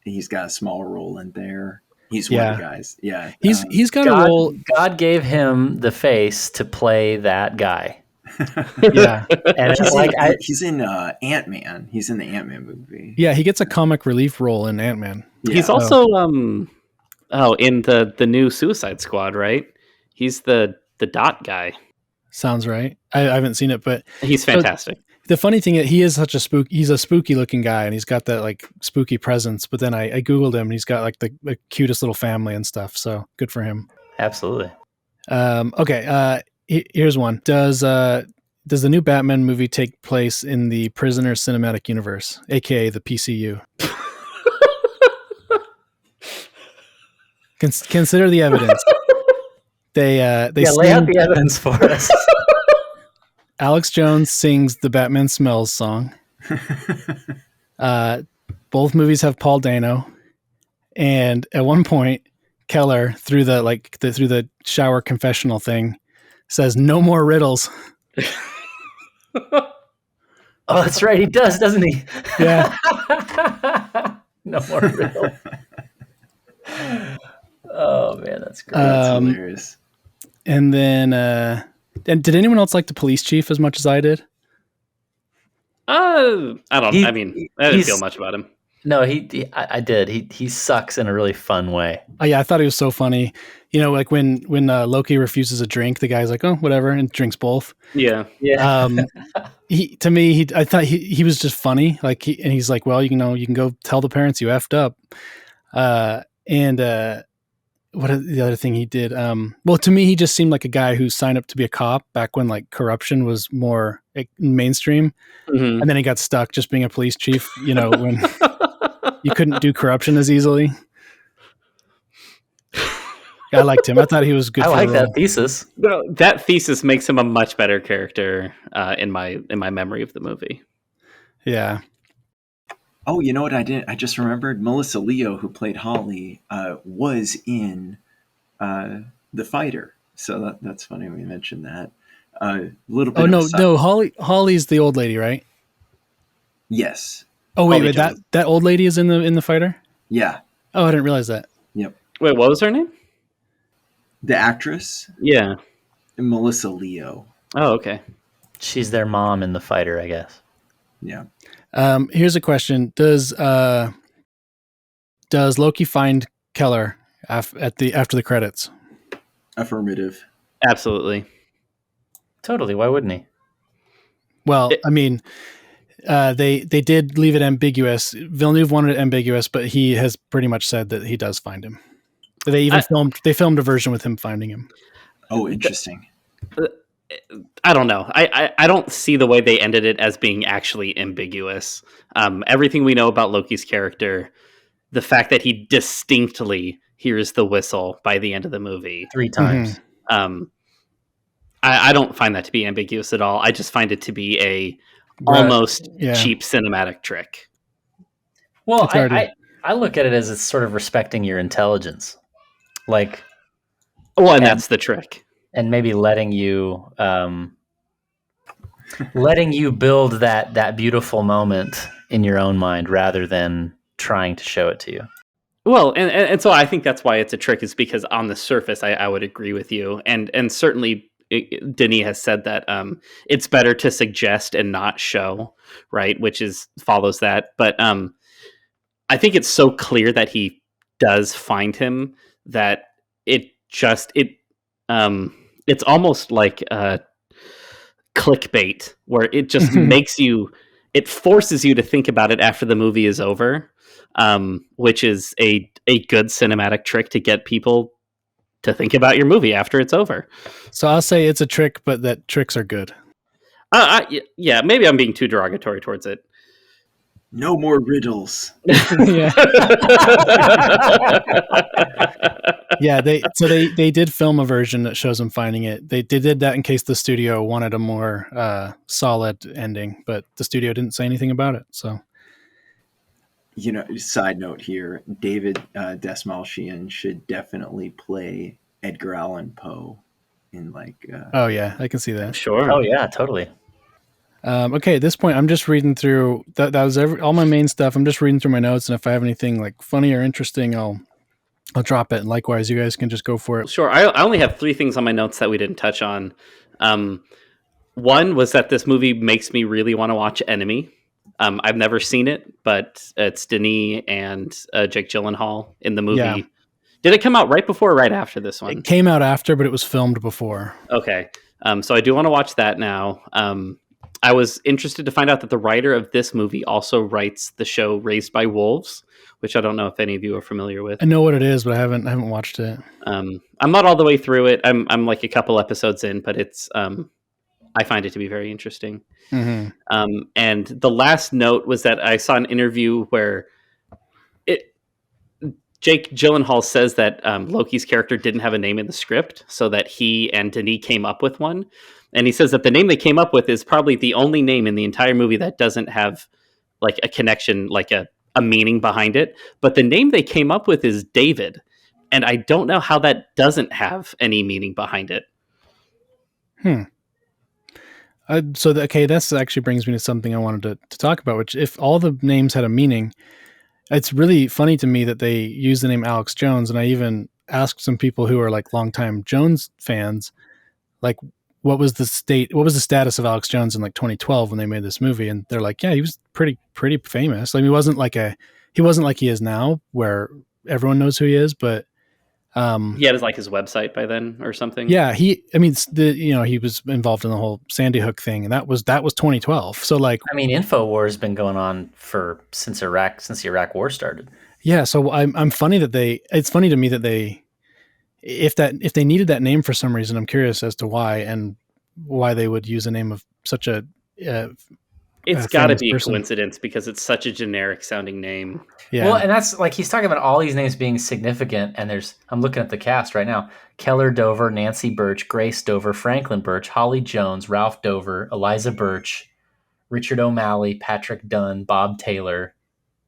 He's got a small role in there. He's one of the guys. Yeah. He's got a role. God gave him the face to play that guy. Yeah. And he's in Ant-Man. He's in the Ant-Man movie. Yeah, he gets a comic relief role in Ant-Man. Yeah. He's also in the new Suicide Squad, right? He's the dot guy. Sounds right. I haven't seen it, but he's fantastic. The funny thing is he is such a he's a spooky looking guy, and he's got that like spooky presence. But then I Googled him, and he's got like the cutest little family and stuff. So good for him. Absolutely. Okay. Here's one. Does the new Batman movie take place in the Prisoner Cinematic Universe, aka the PCU? Consider the evidence. They lay out the evidence for us. Alex Jones sings the Batman Smells song. Both movies have Paul Dano, and at one point, Keller through the shower confessional thing says, "No more riddles." Oh, that's right. He does, doesn't he? Yeah. No more riddles. Oh man, that's great. That's hilarious. And then, and did anyone else like the police chief as much as I did? I didn't feel much about him. No, I did. He sucks in a really fun way. Oh yeah, I thought he was so funny. You know, like when Loki refuses a drink, the guy's like, "Oh, whatever," and drinks both. Yeah. I thought he was just funny. Like he's like, "Well, you can go tell the parents you effed up." What the other thing he did? Well, to me, he just seemed like a guy who signed up to be a cop back when like corruption was more mainstream, and then he got stuck just being a police chief. You know, when you couldn't do corruption as easily. I liked him. I thought he was good. I like that thesis. No, that thesis makes him a much better character in my memory of the movie. Yeah. Oh, you know what I did? I just remembered Melissa Leo, who played Holly, was in The Fighter. So that's funny we mentioned that. A little bit. No. Holly's the old lady, right? Yes. Oh wait, that old lady is in the Fighter? Yeah. Oh, I didn't realize that. Yep. Wait, what was her name? The actress? Yeah. Melissa Leo. Oh, okay. She's their mom in The Fighter, I guess. Yeah. Here's a question: Does Loki find Keller after the credits? Affirmative. Absolutely. Totally. Why wouldn't he? Well, I mean, they did leave it ambiguous. Villeneuve wanted it ambiguous, but he has pretty much said that he does find him. They even filmed a version with him finding him. Oh, interesting. I don't know. I don't see the way they ended it as being actually ambiguous. Everything we know about Loki's character, the fact that he distinctly hears the whistle by the end of the movie 3 times. I don't find that to be ambiguous at all. I just find it to be a almost cheap cinematic trick. Well, I look at it as it's sort of respecting your intelligence. Like, that's the trick. And maybe letting you build that beautiful moment in your own mind rather than trying to show it to you. Well, and so I think that's why it's a trick, is because on the surface, I would agree with you. And certainly Denis has said that it's better to suggest and not show, right? Which follows that. But I think it's so clear that he does find him that it's almost like clickbait, where it just it forces you to think about it after the movie is over, which is a good cinematic trick to get people to think about your movie after it's over. So I'll say it's a trick, but that tricks are good. Yeah, maybe I'm being too derogatory towards it. No more riddles. Yeah. Yeah, they did film a version that shows him finding it. They did that in case the studio wanted a more solid ending, but the studio didn't say anything about it. So, side note here: David Dastmalchian should definitely play Edgar Allan Poe in oh yeah, I can see that. Sure. Oh yeah, totally. Okay, at this point, I'm just reading through. That was all my main stuff. I'm just reading through my notes, and if I have anything like funny or interesting, I'll I'll drop it. And likewise, you guys can just go for it. Sure. I only have 3 things on my notes that we didn't touch on. One was that this movie makes me really want to watch Enemy. I've never seen it, but it's Denis and Jake Gyllenhaal in the movie. Yeah. Did it come out right before or right after this one? It came out after, but it was filmed before. Okay. So I do want to watch that now. I was interested to find out that the writer of this movie also writes the show Raised by Wolves, which I don't know if any of you are familiar with. I know what it is, but I haven't watched it. I'm not all the way through it. I'm like a couple episodes in, but it's I find it to be very interesting. Mm-hmm. And the last note was that I saw an interview where Jake Gyllenhaal says that Loki's character didn't have a name in the script, so that he and Denis came up with one. And he says that the name they came up with is probably the only name in the entire movie that doesn't have like a connection, like a meaning behind it. But the name they came up with is David. And I don't know how that doesn't have any meaning behind it. Okay, this actually brings me to something I wanted to talk about, which if all the names had a meaning, it's really funny to me that they use the name Alex Jones. And I even asked some people who are like longtime Jones fans, like, what was the status of Alex Jones in like 2012 when they made this movie? And they're like, yeah, he was pretty famous. Like, he wasn't like he is now where everyone knows who he is, but he had his website by then or something. Yeah, he was involved in the whole Sandy Hook thing, and that was 2012. So like, I mean, InfoWars has been going on since the Iraq War started. Yeah, so it's funny to me that if they needed that name for some reason, I'm curious as to why and why they would use a name of such a it's got to be a coincidence because it's such a generic sounding name. Yeah. Well, and that's like he's talking about all these names being significant, and I'm looking at the cast right now: Keller Dover, Nancy Birch, Grace Dover, Franklin Birch, Holly Jones, Ralph Dover, Eliza Birch, Richard O'Malley, Patrick Dunn, Bob Taylor.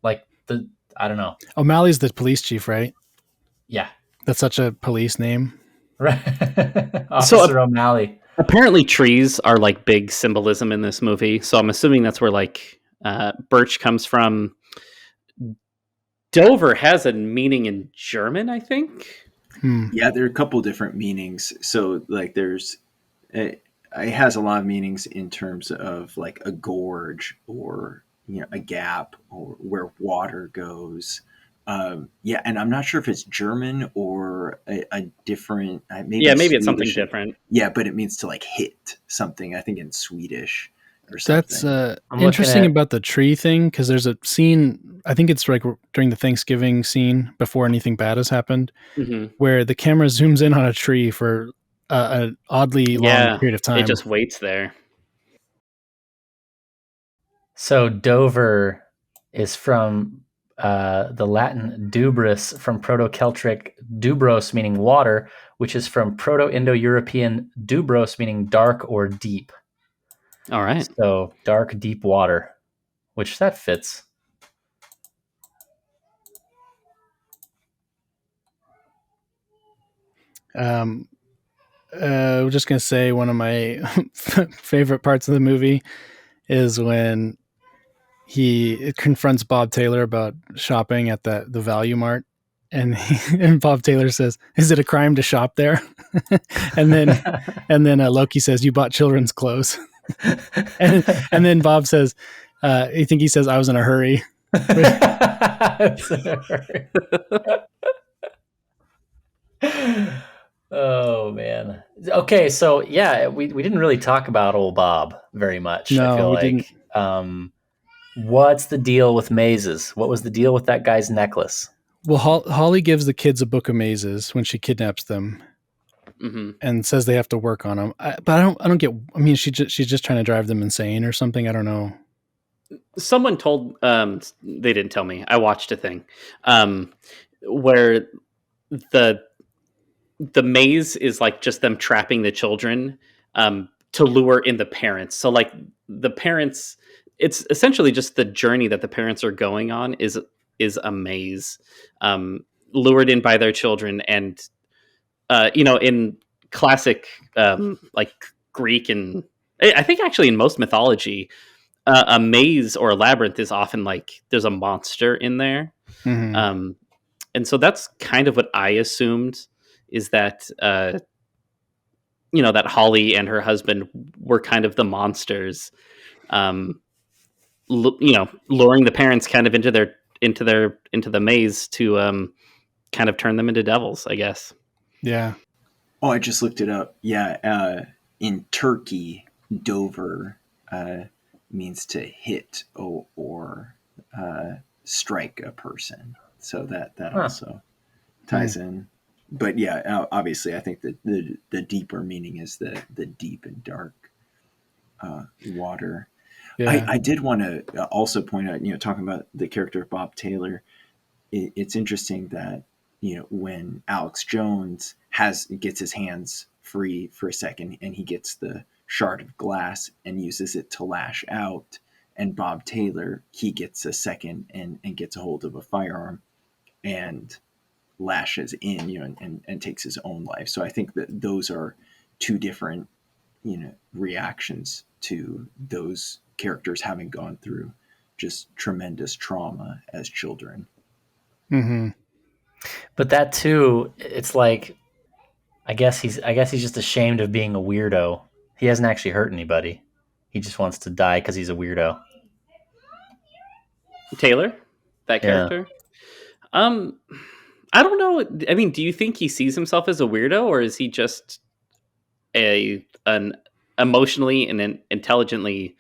Like I don't know. O'Malley's the police chief, right? Yeah. That's such a police name. Right. Officer O'Malley. Apparently trees are like big symbolism in this movie. So I'm assuming that's where like Birch comes from. Dover has a meaning in German, I think. Yeah, there are a couple different meanings. So like it has a lot of meanings in terms of like a gorge or a gap or where water goes. And I'm not sure if it's German or a different. Maybe it's something different. Yeah, but it means to like hit something. I think in Swedish or something. That's interesting about the tree thing, because there's a scene. I think it's like during the Thanksgiving scene before anything bad has happened, where the camera zooms in on a tree for an oddly long period of time. It just waits there. So Dover is from the Latin dubris, from Proto-Celtic dubros, meaning water, which is from Proto-Indo-European dubros, meaning dark or deep. All right. So dark, deep water, which that fits. I'm just going to say one of my favorite parts of the movie is when he confronts Bob Taylor about shopping at the Value Mart, and Bob Taylor says, "Is it a crime to shop there?" and then Loki says, "You bought children's clothes," and then Bob says, "I think he says I was in a hurry." Oh man. Okay, so yeah, we didn't really talk about old Bob very much. No, I feel we like didn't. What's the deal with mazes? What was the deal with that guy's necklace? Well, Holly gives the kids a book of mazes when she kidnaps them, and says they have to work on them. But I don't get. I mean, she's just trying to drive them insane or something. I don't know. Someone told. They didn't tell me. I watched a thing where the maze is like just them trapping the children to lure in the parents. So like the parents, it's essentially just the journey that the parents are going on is a maze, lured in by their children. And in classic like Greek, and I think actually in most mythology, a maze or a labyrinth is often like there's a monster in there. And so that's kind of what I assumed, is that that Holly and her husband were kind of the monsters, luring the parents kind of into the maze to kind of turn them into devils, I guess. Yeah. Oh, I just looked it up. Yeah, in Turkey, Dover means to hit or strike a person. So that also ties in. But yeah, obviously, I think that the deeper meaning is the deep and dark water. Yeah. I did want to also point out, talking about the character of Bob Taylor, it's interesting that when Alex Jones gets his hands free for a second and he gets the shard of glass and uses it to lash out, and Bob Taylor, he gets a second and gets a hold of a firearm and lashes in, and takes his own life. So I think that those are two different reactions to those characters having gone through just tremendous trauma as children. Mm-hmm. But that too, it's like, I guess he's just ashamed of being a weirdo. He hasn't actually hurt anybody. He just wants to die because he's a weirdo. Taylor, that Yeah. character. I don't know. I mean, do you think he sees himself as a weirdo, or is he just an emotionally and an intelligently,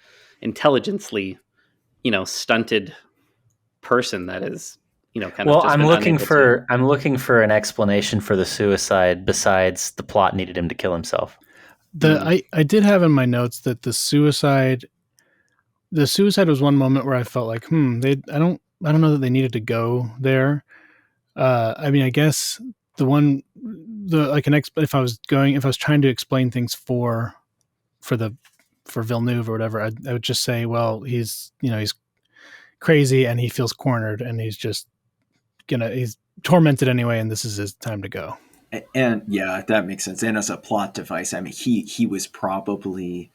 stunted person that is, kind of Well, just I'm been looking unable to. for an explanation for the suicide besides the plot needed him to kill himself. I did have in my notes that the suicide was one moment where I felt like, I don't know that they needed to go there. I mean, I guess if I was trying to explain things for Villeneuve or whatever, I would just say, well, he's crazy and he feels cornered and he's tormented anyway, and this is his time to go. And yeah, that makes sense. And as a plot device, I mean, he was probably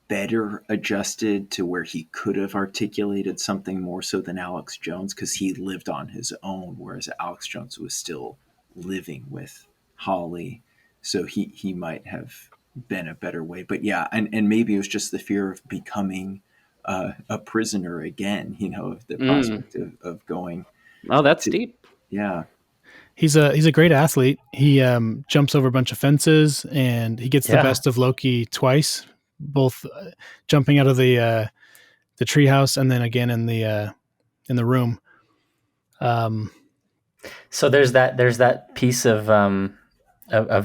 better adjusted to where he could have articulated something more so than Alex Jones, because he lived on his own, whereas Alex Jones was still living with Holly. So he might have been a better way. But yeah, and maybe it was just the fear of becoming a prisoner again, the prospect of going. Oh, that's deep. Yeah. He's a great athlete. He jumps over a bunch of fences and he gets the best of Loki twice, both jumping out of the treehouse and then again in the room. So there's that piece of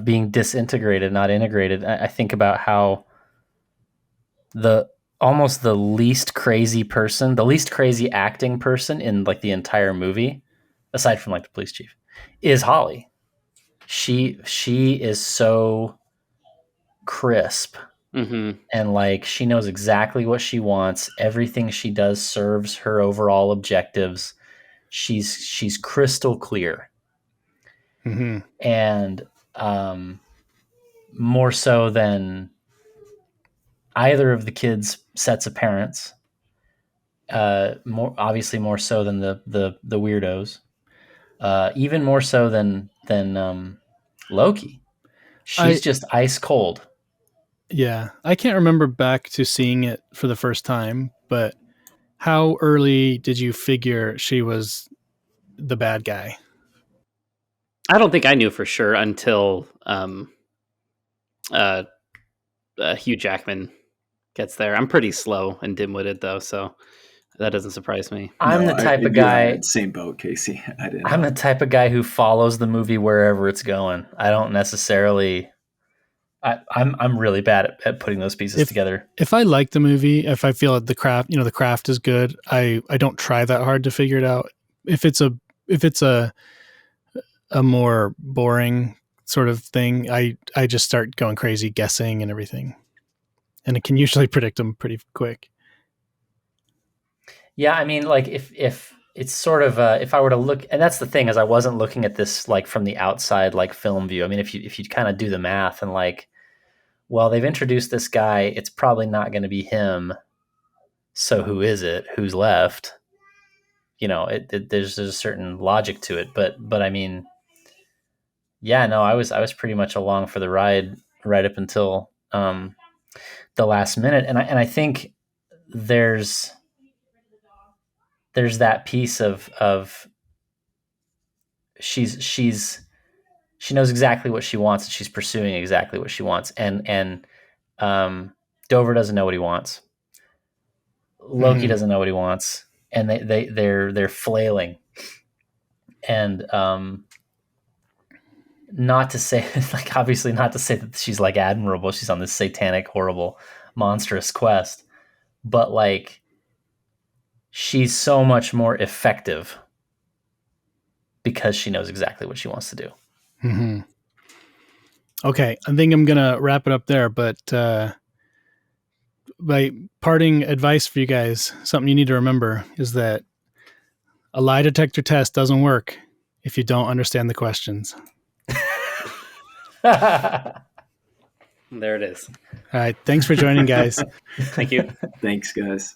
being disintegrated, not integrated. I think about how almost the least crazy person, the least crazy acting person in like the entire movie, aside from like the police chief, is Holly. She is so crisp. Mm-hmm. And like she knows exactly what she wants. Everything she does serves her overall objectives. She's crystal clear. Mm-hmm. And more so than either of the kids' sets of parents. More so than the weirdos. Even more so than Loki. She's just ice cold. Yeah, I can't remember back to seeing it for the first time, but how early did you figure she was the bad guy? I don't think I knew for sure until Hugh Jackman gets there. I'm pretty slow and dim-witted though, so that doesn't surprise me. I'm the type of guy. Same boat, Casey. I'm the type of guy who follows the movie wherever it's going. I don't necessarily. I'm really bad at putting those pieces together. If I like the movie, if I feel that the craft is good, I don't try that hard to figure it out. If it's a more boring sort of thing, I just start going crazy guessing and everything, and it can usually predict them pretty quick. Yeah, I mean, like if it's sort of if I were to look, and that's the thing, is I wasn't looking at this like from the outside, like film view. I mean, if you kind of do the math and like, well, they've introduced this guy, it's probably not going to be him. So who is it? Who's left? there's a certain logic to it, but I mean, yeah, no, I was pretty much along for the ride right up until the last minute, and I think there's that piece of she knows exactly what she wants, and she's pursuing exactly what she wants, and Dover doesn't know what he wants. Loki doesn't know what he wants, and they're flailing, and not to say like obviously not to say that she's like admirable. She's on this satanic, horrible, monstrous quest, but like she's so much more effective because she knows exactly what she wants to do. Mm-hmm. Okay, I think I'm gonna wrap it up there, but my parting advice for you guys, something you need to remember is that a lie detector test doesn't work if you don't understand the questions. There it is. All right, thanks for joining, guys. Thank you. Thanks, guys.